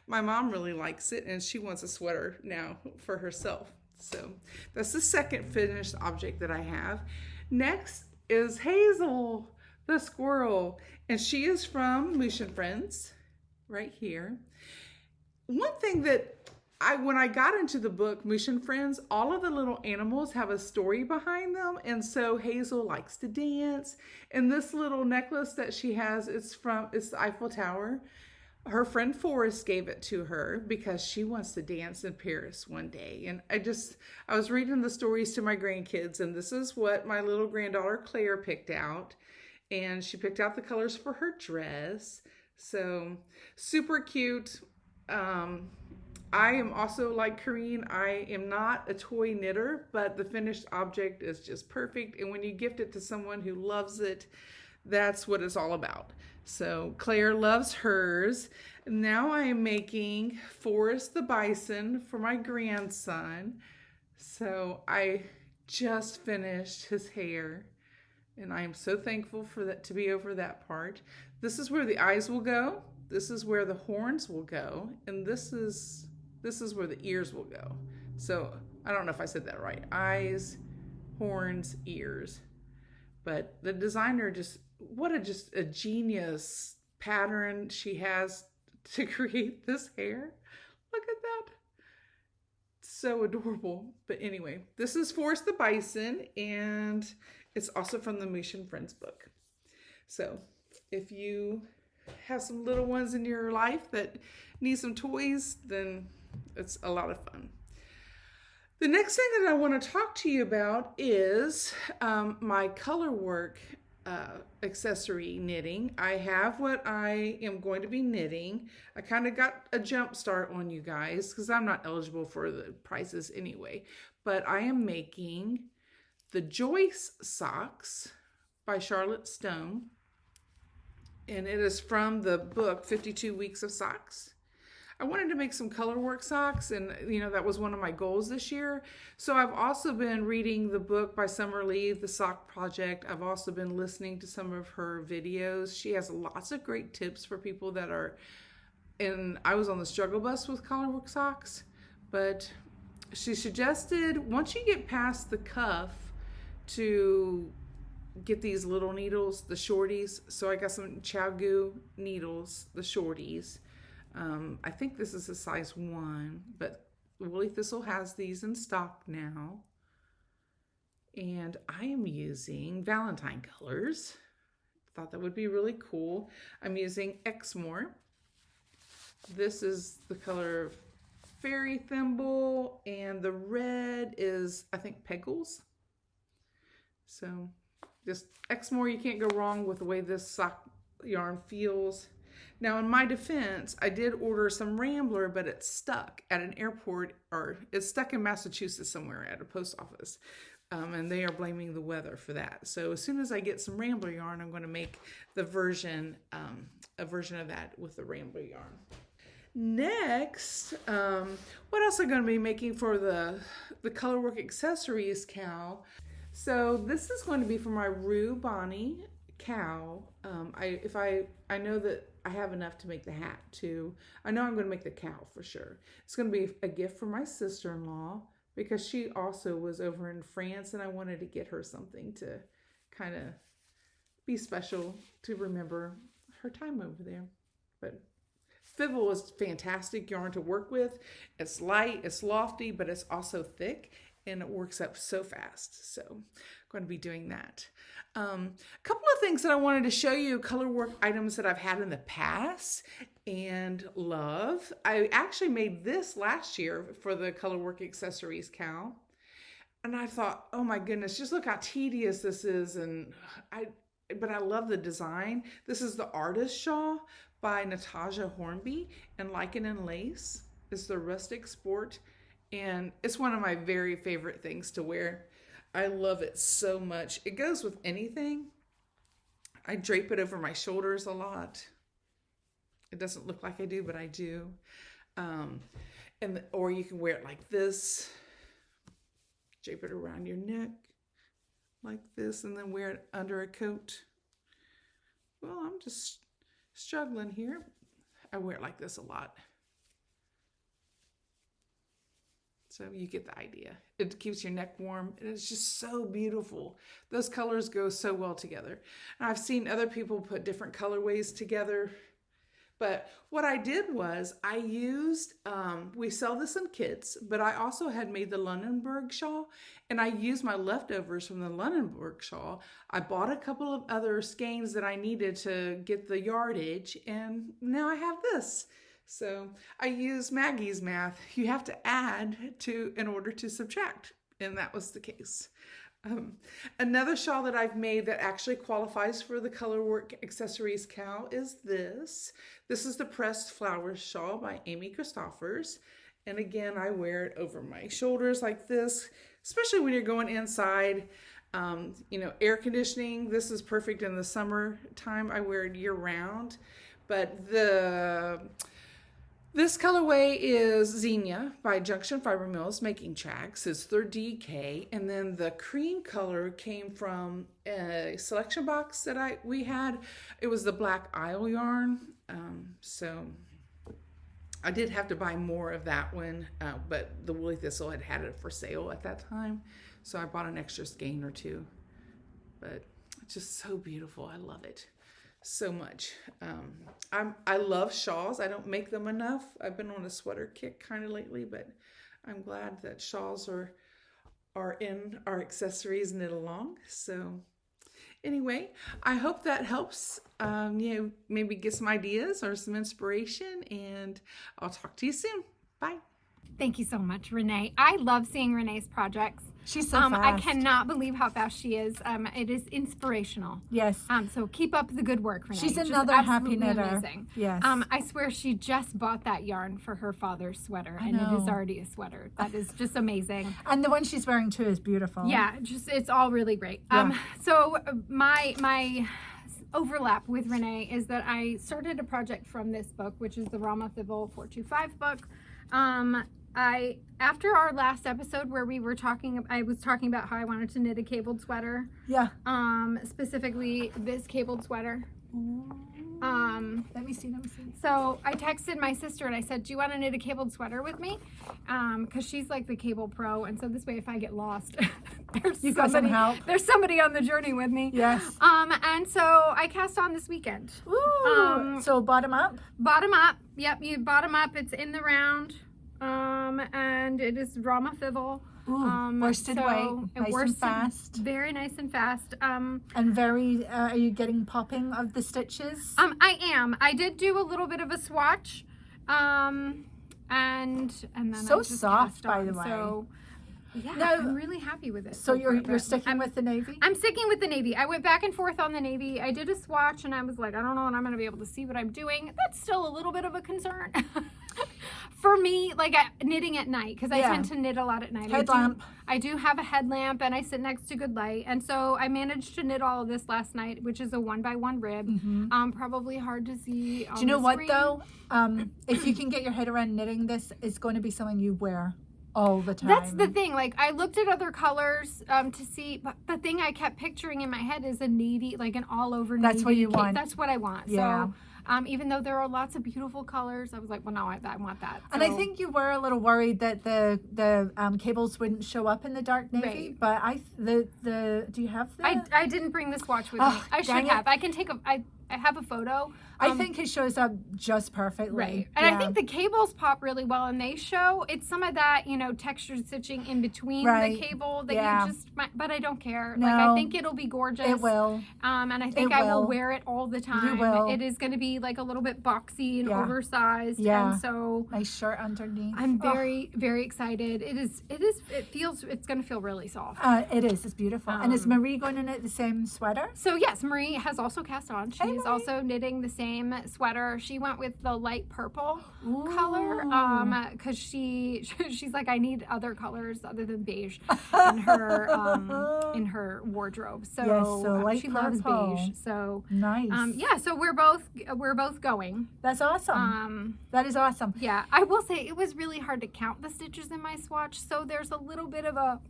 really likes it, and she wants a sweater now for herself. So that's the second finished object that I have. Next is Hazel, the squirrel, and she is from Moosh and Friends, right here. One thing that when I got into the book, Moosh and Friends, all of the little animals have a story behind them. And so Hazel likes to dance. And this little necklace that she has, it's the Eiffel Tower. Her friend Forrest gave it to her because she wants to dance in Paris one day. And I was reading the stories to my grandkids, and this is what my little granddaughter Claire picked out. And she picked out the colors for her dress. So super cute. I am also like Corinne. I am not a toy knitter, but the finished object is just perfect. And when you gift it to someone who loves it, that's what it's all about. So Claire loves hers. Now I am making Forrest the bison for my grandson. So I just finished his hair, and I am so thankful for that, to be over that part. This is where the eyes will go. This is where the horns will go, and this is where the ears will go. So I don't know if I said that right. Eyes, horns, ears. But the designer just a genius pattern she has to create this hair. Look at that. So adorable. But anyway, this is Forrest the Bison, and it's also from the Moosh and Friends book. So if you have some little ones in your life that need some toys, then it's a lot of fun. The next thing that I want to talk to you about is my Colorwork accessory knitting. I have what I am going to be knitting. I kind of got a jump start on you guys because I'm not eligible for the prices anyway, but I am making the Joyce socks by Charlotte Stone. And it is from the book 52 Weeks of Socks. I wanted to make some colorwork socks, and that was one of my goals this year. So I've also been reading the book by Summer Lee, The Sock Project. I've also been listening to some of her videos. She has lots of great tips for people that are, and I was on the struggle bus with colorwork socks, but she suggested once you get past the cuff to get these little needles, the shorties. So I got some Chagoo needles, the shorties. I think this is a size 1, but Woolly Thistle has these in stock now. And I am using Valentine colors. Thought that would be really cool. I'm using Exmoor. This is the color Fairy Thimble, and the red is, I think, Pegbles. So just Exmoor, you can't go wrong with the way this sock yarn feels. Now, in my defense, I did order some Rambler, but it's stuck at an airport, or it's stuck in Massachusetts somewhere at a post office. And they are blaming the weather for that. So as soon as I get some Rambler yarn, I'm going to make the version, a version of that with the Rambler yarn. Next, what else am I going to be making for the Colorwork accessories cowl? So this is going to be for my Rue Bonnie cowl. I know that I have enough to make the hat too. I know I'm going to make the cowl for sure. It's going to be a gift for my sister-in-law because she also was over in France, and I wanted to get her something to kind of be special to remember her time over there. But Fibble is fantastic yarn to work with. It's light, it's lofty, but it's also thick, and it works up so fast. So I'm going to be doing that. A couple of things that I wanted to show you, colorwork items that I've had in the past and love. I actually made this last year for the Colorwork accessories cowl. And I thought, oh my goodness, just look how tedious this is. But I love the design. This is the Artist Shawl by Natasha Hornby, and Lichen and Lace is the rustic sport. And it's one of my very favorite things to wear. I love it so much. It goes with anything. I drape it over my shoulders a lot. It doesn't look like I do, but I do. Or you can wear it like this. Drape it around your neck like this, and then wear it under a coat. Well, I'm just struggling here. I wear it like this a lot. So you get the idea. It keeps your neck warm, and it's just so beautiful. Those colors go so well together. And I've seen other people put different colorways together. But what I did was I used, we sell this in kits, but I also had made the Lunenburg shawl, and I used my leftovers from the Lunenburg shawl. I bought a couple of other skeins that I needed to get the yardage, and now I have this. So I use Maggie's math. You have to add in order to subtract, and that was the case. Another shawl that I've made that actually qualifies for the Colorwork accessories cowl is this. This is the Pressed Flowers shawl by Amy Christoffers. And again, I wear it over my shoulders like this, especially when you're going inside. Air conditioning. This is perfect in the summertime. I wear it year round. But this colorway is Xenia by Junction Fiber Mills Making Tracks. It's their DK, and then the cream color came from a selection box that we had. It was the Black Isle yarn. So I did have to buy more of that one, but the Woolly Thistle had it for sale at that time, so I bought an extra skein or two. But it's just so beautiful. I love it so much. I love shawls. I don't make them enough. I've been on a sweater kick kind of lately, but I'm glad that shawls are in our accessories knit along. So anyway, I hope that helps maybe get some ideas or some inspiration, and I'll talk to you soon. Bye. Thank you so much, Renee. I love seeing Renee's projects. She's so fast. I cannot believe how fast she is. It is inspirational. Yes. So keep up the good work, Renee. She's Just another happy absolutely knitter. Amazing. Yes. I swear she just bought that yarn for her father's sweater, and it is already a sweater. That is just amazing. And the one she's wearing too is beautiful. Yeah, it's all really great. Yeah. So my overlap with Renee is that I started a project from this book, which is the Rauma 425 book. After our last episode where I was talking about how I wanted to knit a cabled sweater. Yeah. Specifically this cabled sweater. Let me see. So I texted my sister and I said, do you want to knit a cabled sweater with me? Because she's like the cable pro. And so this way, if I get lost, You've got some help. There's somebody on the journey with me. Yes. And so I cast on this weekend. Ooh. So bottom up? Bottom up. Yep, you bottom up. It's in the round. And it is Rauma Fivel. Worsted weight, nice and fast. Very nice and fast. And very, are you getting popping of the stitches? I am. I did do a little bit of a swatch. And then so I just soft, cast on. by the way. So yeah, Now, I'm really happy with it. So you're sticking with the navy? I'm sticking with the navy. I went back and forth on the navy. I did a swatch and I was like, I don't know when I'm going to be able to see what I'm doing. That's still a little bit of a concern. For me, like knitting at night, because I tend to knit a lot at night. Headlamp. I do have a headlamp and I sit next to good light. And so I managed to knit all of this last night, which is a 1x1 rib. Probably hard to see on Do you know the what screen. though? If you can get your head around knitting this, it's going to be something you wear all the time. That's the thing. Like I looked at other colors to see, but the thing I kept picturing in my head is a navy, like an all over navy. That's what you want. That's what I want. Yeah. So even though there are lots of beautiful colors, I was like, well, no, I want that. And I So- think you were a little worried that the cables wouldn't show up in the dark navy. Right. But do you have the? I didn't bring the swatch with me. I should dang have. it. I can take I have a photo. I think it shows up just perfectly. Right. And I think the cables pop really well and they show it's some of that, textured stitching in between the cable that you just but I don't care. No. Like I think it'll be gorgeous. It will. And I think I will wear it all the time. You will. It is going to be like a little bit boxy and oversized. Yeah. And so Nice shirt underneath. I'm very, very excited. It's going to feel really soft. It is. It's beautiful. And is Marie going to knit the same sweater? So yes, Marie has also cast on. She's Marie. also knitting the same sweater. She went with the light purple color because she's like, I need other colors other than beige in her wardrobe. So, Yes, so light she loves purple. beige. So Nice. so we're both going. That's awesome. That is awesome. Yeah, I will say it was really hard to count the stitches in my swatch. So there's a little bit of a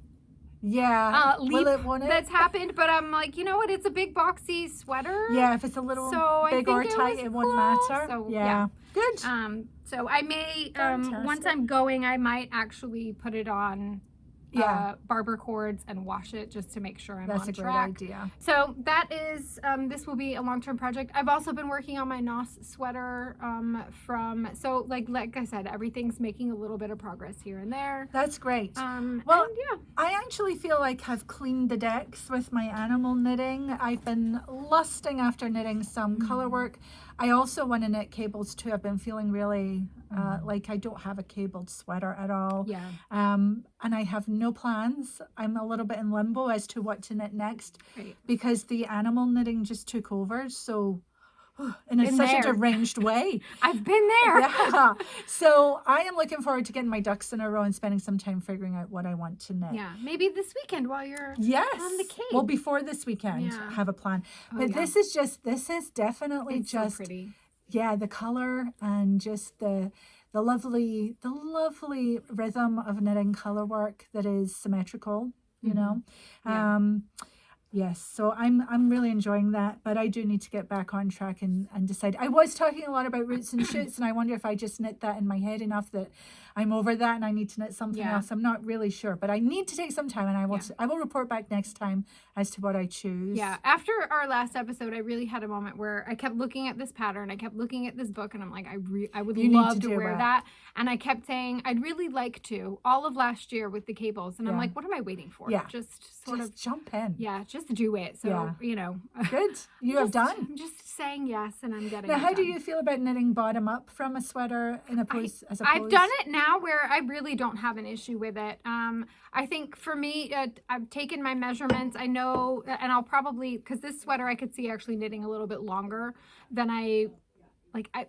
Yeah. leap Won't it? that's happened, but I'm like, you know what? It's a big boxy sweater. Yeah, if it's a little So I big or think it tight, was it won't close. matter. So, yeah. Good. So I may Fantastic. once I'm going, I might actually put it on barber cords and wash it just to make sure I'm That's on a great track. idea. So that is this will be a long-term project. I've also been working on my NOS sweater like I said, everything's making a little bit of progress here and there. That's great. Well, And, yeah. I actually feel like I've cleaned the decks with my animal knitting. I've been lusting after knitting some color work. I also want to knit cables too. I've been feeling really like I don't have a cabled sweater at all. Yeah. And I have no plans. I'm a little bit in limbo as to what to knit next Right. because the animal knitting just took over. So in Been such a there. deranged way. I've been there. Yeah. So I am looking forward to getting my ducks in a row and spending some time figuring out what I want to knit. Yeah. Maybe this weekend while you're Yes. on the Cape. Well, before this weekend, Yeah. have a plan. But yeah. this is definitely It's just so pretty. yeah, the color and just the lovely rhythm of knitting color work that is symmetrical, you know. Yeah. Yes, so I'm really enjoying that, but I do need to get back on track and decide. I was talking a lot about roots and shoots, and I wonder if I just knit that in my head enough that I'm over that and I need to knit something Yeah. else. I'm not really sure, but I need to take some time, and I will report back next time as to what I choose. Yeah, after our last episode, I really had a moment where I kept looking at this pattern, I kept looking at this book, and I'm like, I would You need love to to do wear it. that. And I kept saying, I'd really like to, all of last year with the cables. And I'm Yeah. like, what am I waiting for? Yeah. Just sort Just of, jump in. yeah, just just do it. So, you know. Good. You have done. I'm just saying yes, and I'm getting Now, it how do done. you feel about knitting bottom up from a sweater as opposed? I've done it now where I really don't have an issue with it. I think for me, I've taken my measurements. I know, and I'll probably, because this sweater I could see actually knitting a little bit longer than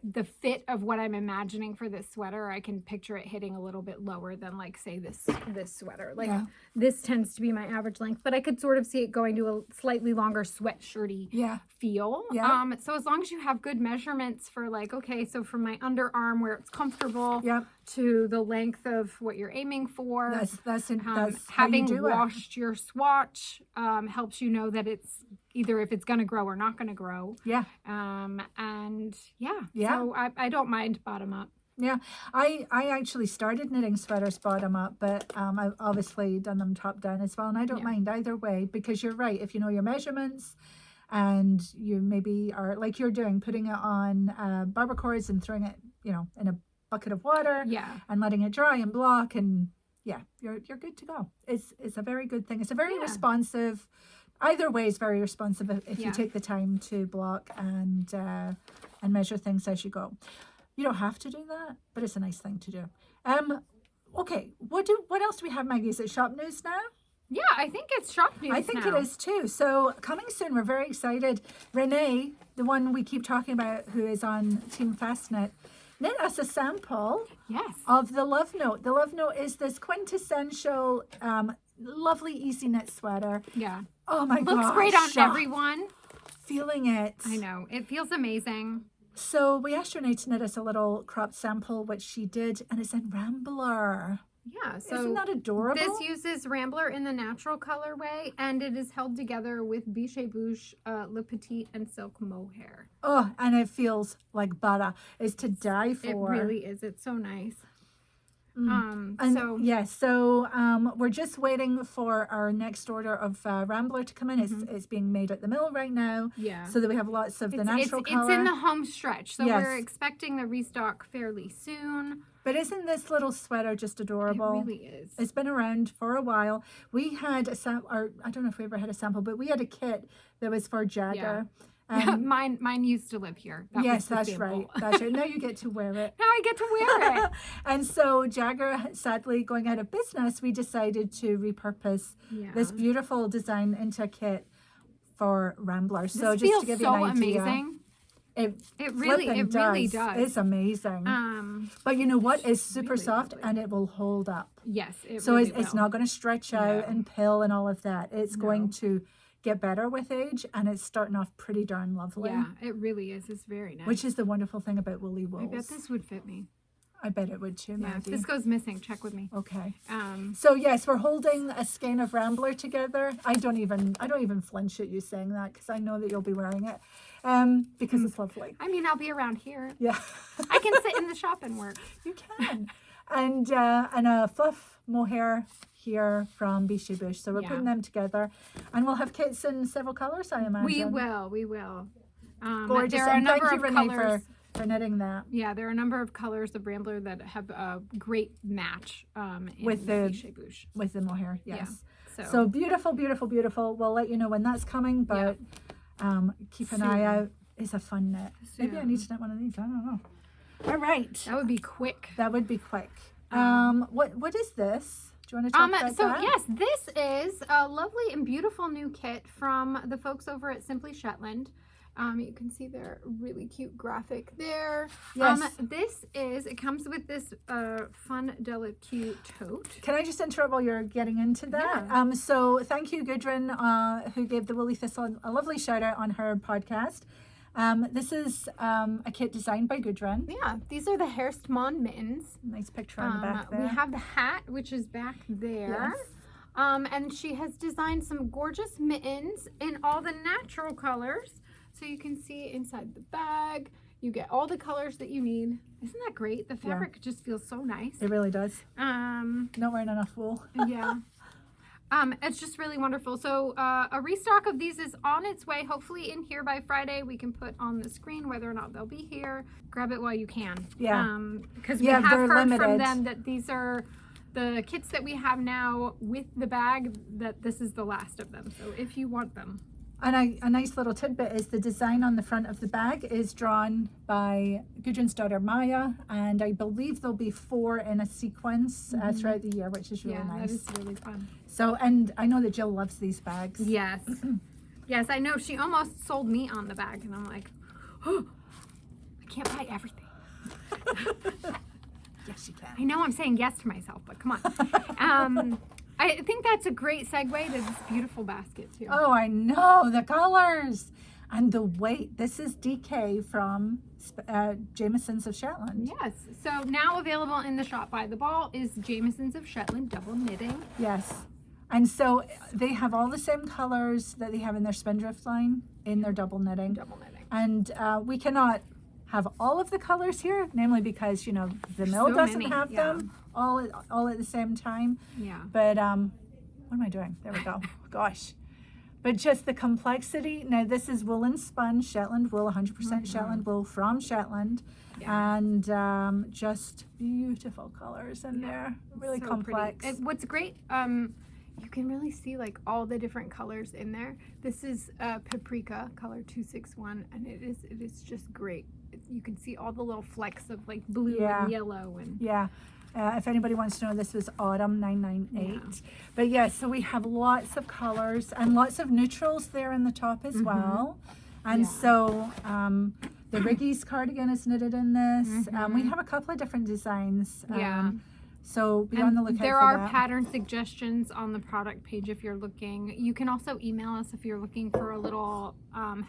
the fit of what I'm imagining for this sweater. I can picture it hitting a little bit lower than like say this sweater. Like this tends to be my average length, but I could sort of see it going to a slightly longer sweatshirty feel. Yeah. So as long as you have good measurements for like, okay, so from my underarm where it's comfortable to the length of what you're aiming for. That's having washed your swatch helps you know that it's either if it's going to grow or not going to grow. Yeah. So I don't mind bottom up. Yeah, I actually started knitting sweaters bottom up, but I've obviously done them top down as well, and I don't mind either way, because you're right. If you know your measurements, and you maybe are like you're doing, putting it on barber cords and throwing it, you know, in a bucket of water, and letting it dry and block, and you're good to go. It's a very good thing. It's a very responsive. Either way is very responsive if you take the time to block and measure things as you go. You don't have to do that, but it's a nice thing to do. Okay, what else do we have, Maggie? Is it shop news now? Yeah, I think it's shop news I think now. it is too. So coming soon, we're very excited. Renee, the one we keep talking about, who is on Team Fastnet, knit us a sample of the Love Note. The Love Note is this quintessential, lovely easy knit sweater. Yeah. Oh my gosh. Looks great on everyone. Feeling it. I know. It feels amazing. So we asked Renee to knit us a little cropped sample, which she did, and it's in Rambler. Yeah, so isn't that adorable? This uses Rambler in the natural colorway, and it is held together with Biche Bouche, Le Petit, and Silk Mohair. Oh, and it feels like butter. It's to die for. It really is. It's so nice. So we're just waiting for our next order of Rambler to come in. It's being made at the mill right now. Yeah. So that we have lots of the natural color. It's in the home stretch, so we're expecting the restock fairly soon. But isn't this little sweater just adorable? It really is. It's been around for a while. We had a sample, or I don't know if we ever had a sample, but we had a kit that was for Jagger. Mine used to live here. That's right. That's right. Now you get to wear it. Now I get to wear it. And so Jagger, sadly going out of business, we decided to repurpose this beautiful design into a kit for Rambler. So this just to give you an idea, amazing. It really does. It's amazing. But you know what? It's super soft and it will hold up. Yes. It's not going to stretch out and pill and all of that. It's going to get better with age, and it's starting off pretty darn lovely. Yeah, it really is. It's very nice. Which is the wonderful thing about woolly wools. I bet this would fit me. I bet it would too, Maggie. If this goes missing, check with me. Okay. So yes, we're holding a skein of Rambler together. I don't even flinch at you saying that, because I know that you'll be wearing it. Because it's lovely. I mean, I'll be around here. Yeah. I can sit in the shop and work. You can. And a fluff mohair here from Biche Bouche. So we're putting them together, and we'll have kits in several colors, I imagine. We will. Gorgeous. There are a number thank you, of Renee, colors. for knitting that. Yeah, there are a number of colors of Rambler that have a great match with the Biche Bouche. With the mohair, yes. Yeah. So beautiful, beautiful, beautiful. We'll let you know when that's coming, but keep an eye out. It's a fun knit. Maybe I need to knit one of these. I don't know. All right. That would be quick. That would be quick. What is this? Do you want to talk about that? Yes, this is a lovely and beautiful new kit from the folks over at Simply Shetland. You can see their really cute graphic there. Yes. It comes with this fun, delicate tote. Can I just interrupt while you're getting into that? Yeah. So thank you, Gudrun, who gave the Woolly Thistle a lovely shout out on her podcast. This is a kit designed by Gudrun. Yeah, these are the Herstmann mittens. Nice picture on the back there. We have the hat, which is back there. Yes. And she has designed some gorgeous mittens in all the natural colors. So you can see inside the bag, you get all the colors that you need. Isn't that great? The fabric just feels so nice. It really does. Not wearing enough wool. Yeah. It's just really wonderful. So a restock of these is on its way, hopefully in here by Friday. We can put on the screen whether or not they'll be here. Grab it while you can. Yeah. Because we have heard limited from them that these are the kits that we have now with the bag, that this is the last of them. So if you want them. And a nice little tidbit is the design on the front of the bag is drawn by Gudrun's daughter Maya, and I believe there'll be 4 in a sequence throughout the year, which is really nice. That is really fun. So, and I know that Jill loves these bags. Yes. Yes, I know. She almost sold me on the bag, and I'm like, oh, I can't buy everything. Yes, you can. I know I'm saying yes to myself, but come on. I think that's a great segue to this beautiful basket too. Oh, I know, the colors and the weight. This is DK from Jameson's of Shetland. Yes. So now available in the shop by the ball is Jameson's of Shetland double knitting. Yes. And so they have all the same colors that they have in their Spindrift line in their double knitting. Double knitting. And we cannot have all of the colors here, namely because, you know, the mill doesn't have them all at the same time. Yeah. But what am I doing? There we go. Gosh. But just the complexity. Now this is woolen spun Shetland wool, 100% Shetland wool from Shetland. Yeah. And just beautiful colors in there. Really So complex. pretty. What's great, you can really see like all the different colors in there. This is paprika color 261, and it is just great. You can see all the little flecks of like blue and yellow and if anybody wants to know, this was autumn 998. But yes, so we have lots of colors and lots of neutrals there in the top as well. And so the Riggy's cardigan is knitted in this. We have a couple of different designs. So be on the lookout there for are that. pattern suggestions on the product page if you're looking. You can also email us if you're looking for a little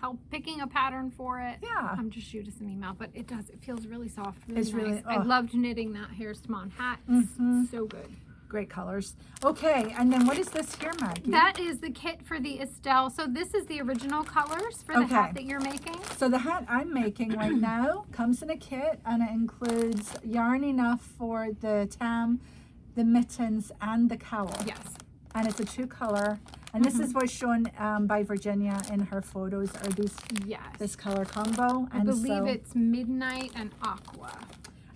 help picking a pattern for it. Yeah. Just shoot us an email, but it feels really soft, really It's nice. really- I loved knitting that hair swan hat. It's so good. Great colors. Okay, and then what is this here, Maggie? That is the kit for the Estelle. So this is the original colors for the hat that you're making. So the hat I'm making right now comes in a kit, and it includes yarn enough for the tam, the mittens, and the cowl. Yes. And it's a 2-color. And this is what's shown by Virginia in her photos, are these this color combo. I believe it's midnight and aqua.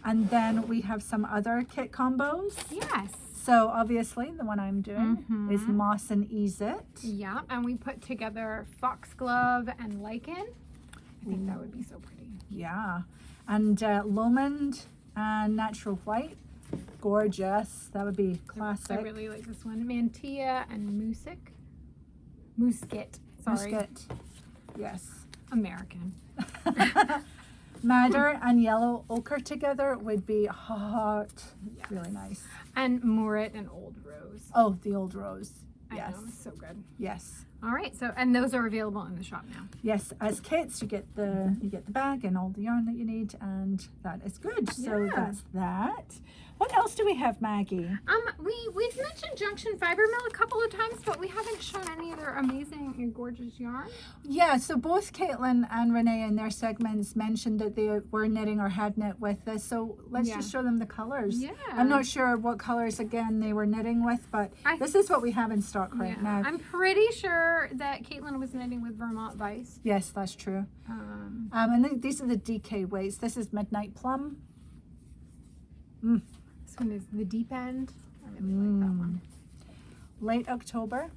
And then we have some other kit combos. Yes. So obviously the one I'm doing is Moss and Ease It. Yeah, and we put together foxglove and lichen. I think that would be so pretty. Yeah. And Lomond and Natural White. Gorgeous. That would be classic. I really like this one. Mantia and Musket. Sorry. Musket. Yes. American. Madder and yellow ochre together would be hot. Yes. Really nice. And Moret and Old Rose. Oh, the Old Rose. Yes. I know, so good. Yes. All right, so and those are available in the shop now. Yes, as kits you get the bag and all the yarn that you need, and that is good. So that's that. What else do we have, Maggie? We've mentioned Junction Fiber Mill a couple of times, but we haven't shown any of their amazing and gorgeous yarn. Yeah, so both Caitlin and Renee in their segments mentioned that they were knitting or had knit with this. So let's just show them the colors. Yeah. I'm not sure what colors again they were knitting with, but this is what we have in stock right now. I'm pretty sure that Caitlin was knitting with Vermont Vice. Yes, that's true. And these are the DK weights. This is Midnight Plum. This one is the Deep End. I really like that one. Late October.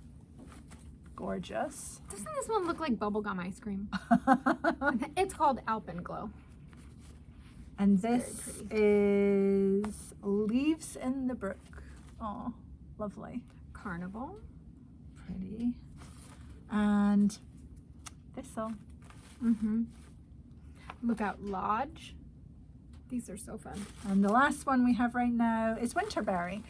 Gorgeous. Doesn't this one look like bubblegum ice cream? It's called Alpenglow. And this is Leaves in the Brook. Oh, lovely. Carnival. Pretty. And Thistle. Lookout Lodge. These are so fun. And the last one we have right now is Winterberry.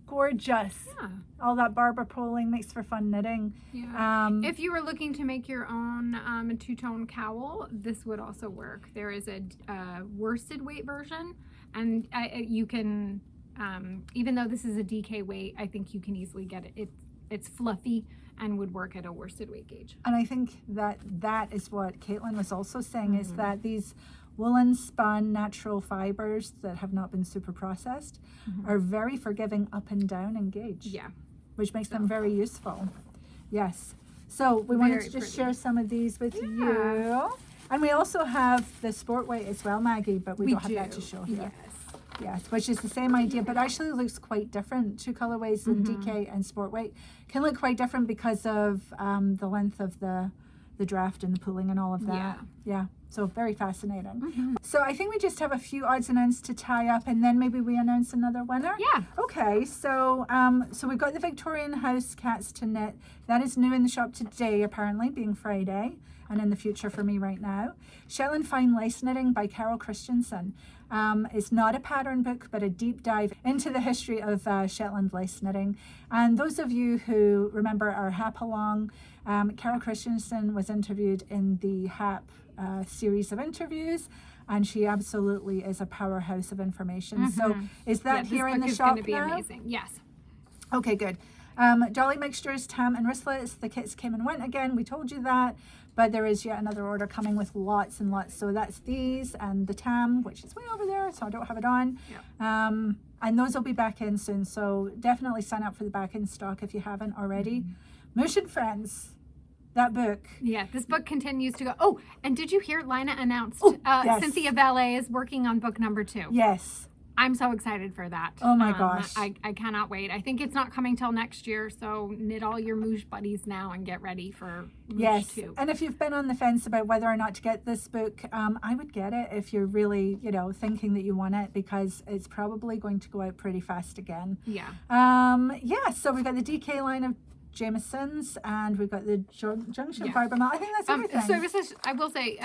Gorgeous. Yeah. All that Barbara poling makes for fun knitting. Yeah. If you were looking to make your own two-tone cowl, this would also work. There is a worsted weight version, and you can, even though this is a DK weight, I think you can easily get it. It's fluffy and would work at a worsted weight gauge. And I think that is what Caitlin was also saying, is that these woolen spun natural fibers that have not been super processed are very forgiving up and down in gauge. Yeah. Which makes them very useful. Yes. So we wanted to just share some of these with you. And we also have the sport weight as well, Maggie, but we don't have that to show here. Yes. Yes, which is the same idea, but actually looks quite different. Two colorways in DK and Sport Weight can look quite different because of the length of the draft and the pulling and all of that. Yeah. So very fascinating. So I think we just have a few odds and ends to tie up, and then maybe we announce another winner. Yeah. Okay. So so we've got the Victorian House Cats to Knit. That is new in the shop today, apparently, being Friday, and in the future for me right now. Shetland Fine Lace Knitting by Carol Christensen. It's not a pattern book, but a deep dive into the history of Shetland lace knitting. And those of you who remember our HAP along, Carol Christensen was interviewed in the HAP series of interviews, and she absolutely is a powerhouse of information. So is that here in the shop going to be now? amazing. Yes. Okay, good. Dolly Mixtures, Tam and Wristlets. The kits came and went again. We told you that. But there is yet another order coming with lots and lots. So that's these and the Tam, which is way over there, so I don't have it on. And those will be back in soon. So definitely sign up for the back in stock if you haven't already. Moosh and Friends, that book. Yeah, this book continues to go. Oh, and did you hear Lina announced yes. Cynthia Valet is working on book number 2? Yes. I'm so excited for that. Oh my gosh. I cannot wait. I think it's not coming till next year, so knit all your Moosh buddies now and get ready for Moosh 2. And if you've been on the fence about whether or not to get this book, I would get it if you're really, thinking that you want it, because it's probably going to go out pretty fast again. Yeah. So we've got the DK line of Jameson's, and we've got the Junction Fiber Melt. I think that's everything. Services, I will say,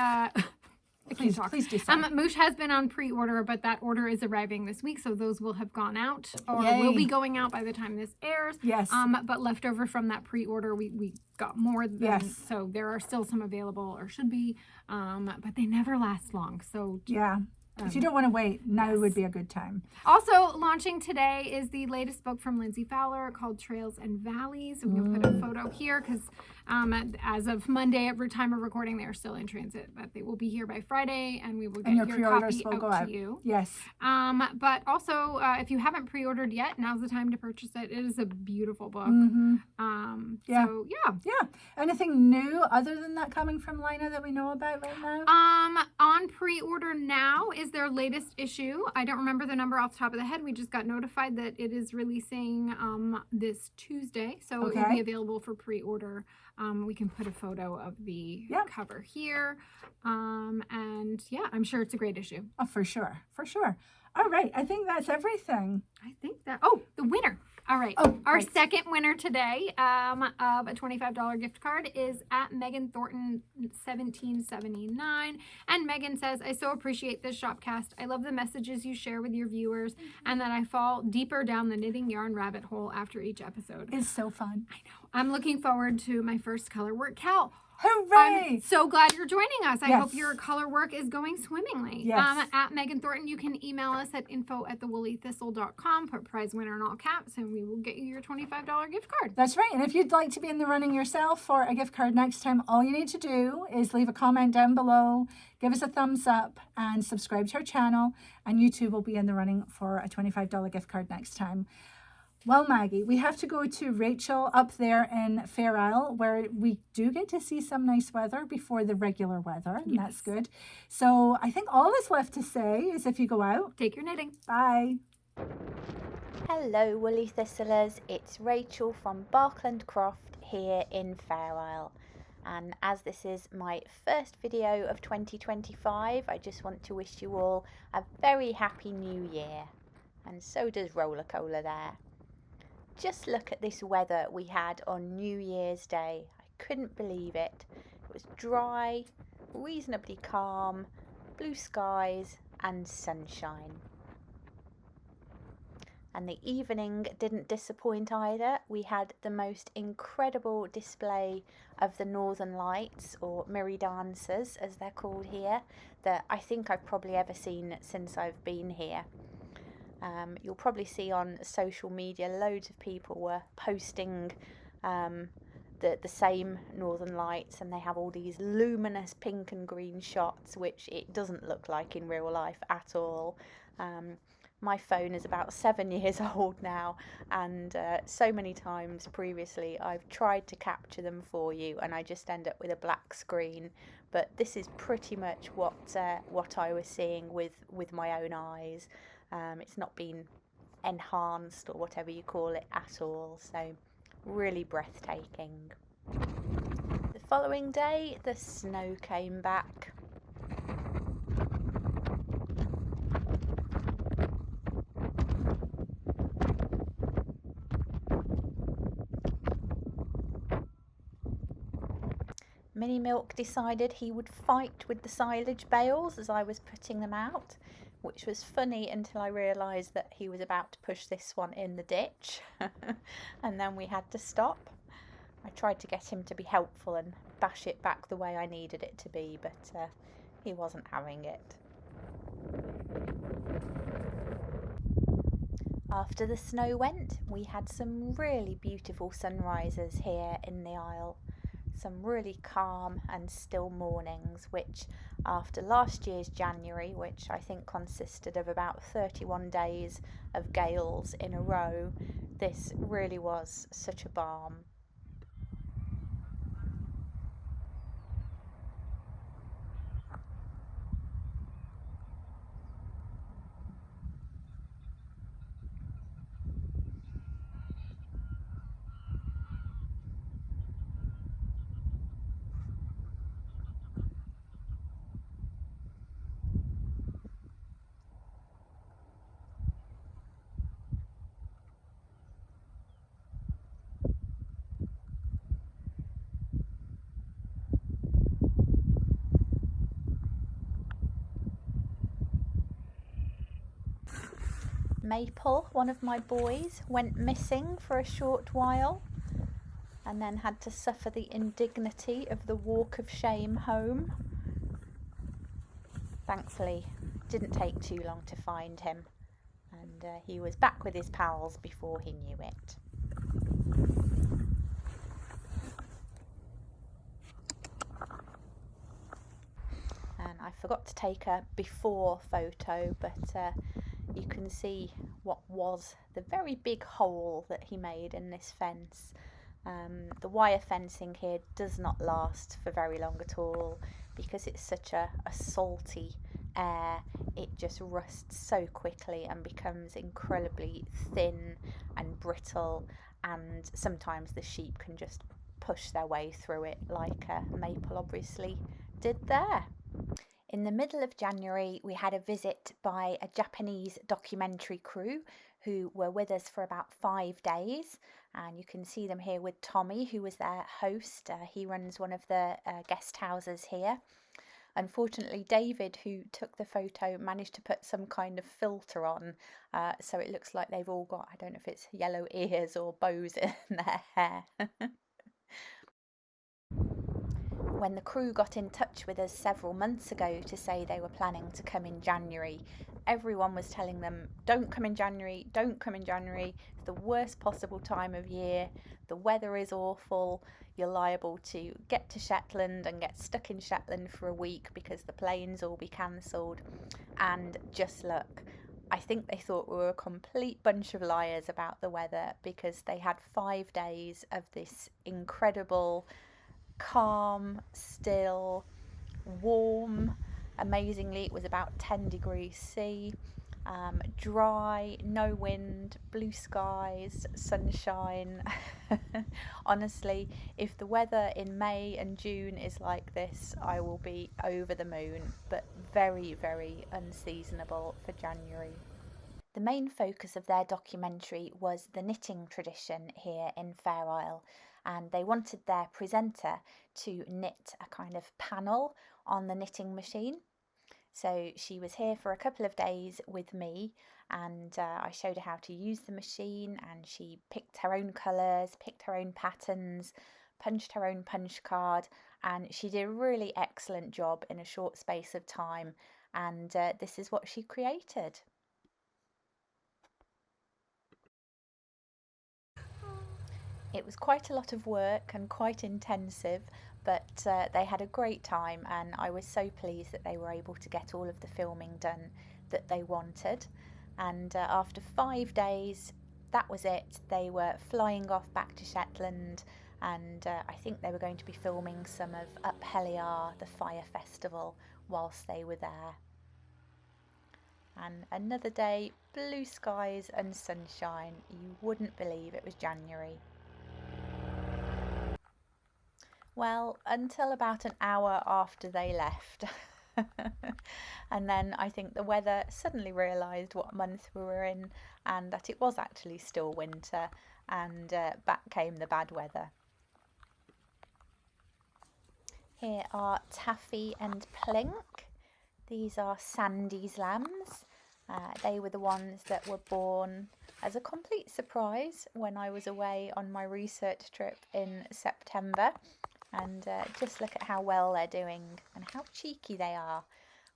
Please do so. Moosh has been on pre-order, but that order is arriving this week, so those will have gone out, or Yay. will be going out by the time this airs. Yes. But left over from that pre-order, we got more than, so there are still some available, or should be, but they never last long. So yeah. If you don't want to wait, now would be a good time. Also launching today is the latest book from Lindsay Fowler called Trails and Valleys. We can put a photo here because as of Monday, every time of recording, they are still in transit. But they will be here by Friday, and we will get your pre-orders copy will go out out to you. Yes. But also, if you haven't pre-ordered yet, now's the time to purchase it. It is a beautiful book. So yeah. Anything new other than that coming from Lina that we know about right now? On pre-order now is their latest issue. I don't remember the number off the top of the head. We just got notified that it is releasing this Tuesday, so it will be available for pre-order. We can put a photo of the cover here, and I'm sure it's a great issue. Oh, for sure. All right, I think that's everything. I think that. The winner. All right. Our second winner today of a $25 gift card is at Megan Thornton 1779. And Megan says, I so appreciate this Shopcast. I love the messages you share with your viewers and that I fall deeper down the knitting yarn rabbit hole after each episode. It's so fun. I know. I'm looking forward to my first Colorwork Cowl. Hooray! I'm so glad you're joining us. I hope your color work is going swimmingly. Yes. At Megan Thornton, you can email us at info@thewoollythistle.com, put prize winner in all caps, and we will get you your $25 gift card. That's right. And if you'd like to be in the running yourself for a gift card next time, all you need to do is leave a comment down below, give us a thumbs up, and subscribe to our channel, and you too will be in the running for a $25 gift card next time. Well, Maggie, we have to go to Rachel up there in Fair Isle, where we do get to see some nice weather before the regular weather, and that's good. So I think all that's left to say is if you go out, take your knitting. Bye. Hello, Woolly Thistlers. It's Rachel from Barkland Croft here in Fair Isle. And as this is my first video of 2025, I just want to wish you all a very happy new year. And so does Roller Cola there. Just look at this weather we had on New Year's Day. I couldn't believe it. It was dry, reasonably calm, blue skies and sunshine. And the evening didn't disappoint either. We had the most incredible display of the Northern Lights, or Mirror Dancers as they're called here, that I think I've probably ever seen since I've been here. You'll probably see on social media loads of people were posting the same Northern Lights, and they have all these luminous pink and green shots, which it doesn't look like in real life at all. My phone is about 7 years old now, and so many times previously I've tried to capture them for you and I just end up with a black screen. But this is pretty much what I was seeing with my own eyes. It's not been enhanced or whatever you call it at all, so really breathtaking. The following day the snow came back. Minnie Milk decided he would fight with the silage bales as I was putting them out, which was funny until I realised that he was about to push this one in the ditch and then we had to stop. I tried to get him to be helpful and bash it back the way I needed it to be, but he wasn't having it. After the snow went, we had some really beautiful sunrises here in the Isle. Some really calm and still mornings, which after last year's January, which I think consisted of about 31 days of gales in a row, this really was such a balm. Maple, one of my boys, went missing for a short while and then had to suffer the indignity of the walk of shame home. Thankfully, it didn't take too long to find him, and he was back with his pals before he knew it. And I forgot to take a before photo, but you can see what was the very big hole that he made in this fence. The wire fencing here does not last for very long at all because it's such a salty air. It just rusts so quickly and becomes incredibly thin and brittle, and sometimes the sheep can just push their way through it like Maple obviously did there. In the middle of January, we had a visit by a Japanese documentary crew who were with us for about 5 days, and you can see them here with Tommy, who was their host. He runs one of the guest houses here. Unfortunately, David, who took the photo, managed to put some kind of filter on, so it looks like they've all got, I don't know if it's yellow ears or bows in their hair. When the crew got in touch with us several months ago to say they were planning to come in January, everyone was telling them, don't come in January, don't come in January, it's the worst possible time of year, the weather is awful, you're liable to get to Shetland and get stuck in Shetland for a week because the planes will be cancelled. And just look, I think they thought we were a complete bunch of liars about the weather, because they had 5 days of this incredible calm, still, warm. Amazingly, it was about 10 degrees C, dry, no wind, blue skies, sunshine. Honestly, if the weather in May and June is like this, I will be over the moon, but very, very unseasonable for January. The main focus of their documentary was the knitting tradition here in Fair Isle, and they wanted their presenter to knit a kind of panel on the knitting machine. So she was here for a couple of days with me, and I showed her how to use the machine, and she picked her own colours, picked her own patterns, punched her own punch card, and she did a really excellent job in a short space of time, and this is what she created. It was quite a lot of work and quite intensive, but they had a great time, and I was so pleased that they were able to get all of the filming done that they wanted. And after 5 days, that was it. They were flying off back to Shetland, and I think they were going to be filming some of Up Heliar, the fire festival, whilst they were there. And another day, blue skies and sunshine. You wouldn't believe it was January. Well, until about an hour after they left. And then I think the weather suddenly realised what month we were in and that it was actually still winter, and back came the bad weather. Here are Taffy and Plink. These are Sandy's lambs. They were the ones that were born as a complete surprise when I was away on my research trip in September. And just look at how well they're doing and how cheeky they are.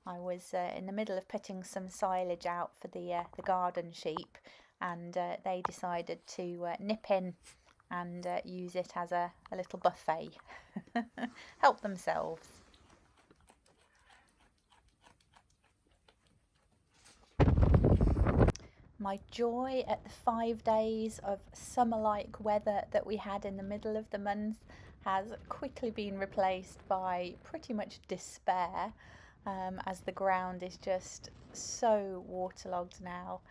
I was in the middle of putting some silage out for the garden sheep, and they decided to nip in and use it as a little buffet. Help themselves. My joy at the 5 days of summer-like weather that we had in the middle of the month has quickly been replaced by pretty much despair, as the ground is just so waterlogged now.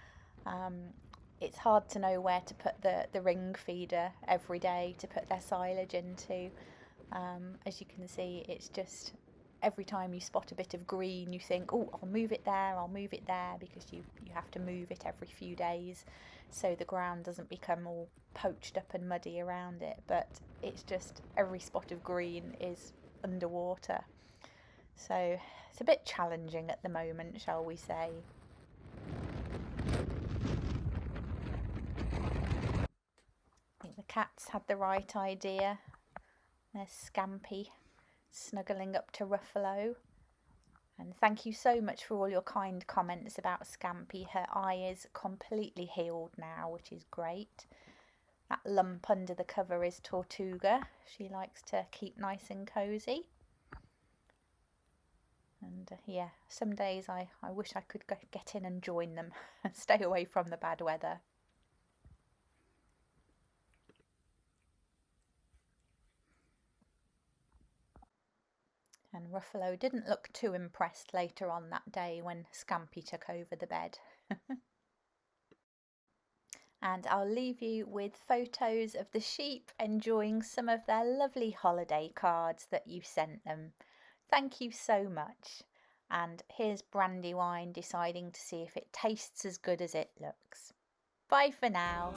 It's hard to know where to put the ring feeder every day to put their silage into. As you can see, it's just every time you spot a bit of green, you think, oh, I'll move it there, because you have to move it every few days so the ground doesn't become all poached up and muddy around it. But it's just every spot of green is underwater. So it's a bit challenging at the moment, shall we say. I think the cats had the right idea. There's Scampy snuggling up to Ruffalo. And thank you so much for all your kind comments about Scampy. Her eye is completely healed now, which is great. That lump under the cover is Tortuga. She likes to keep nice and cosy. And yeah, some days I wish I could get in and join them and stay away from the bad weather. And Ruffalo didn't look too impressed later on that day when Scampy took over the bed. And I'll leave you with photos of the sheep enjoying some of their lovely holiday cards that you sent them. Thank you so much. And here's Brandywine deciding to see if it tastes as good as it looks. Bye for now.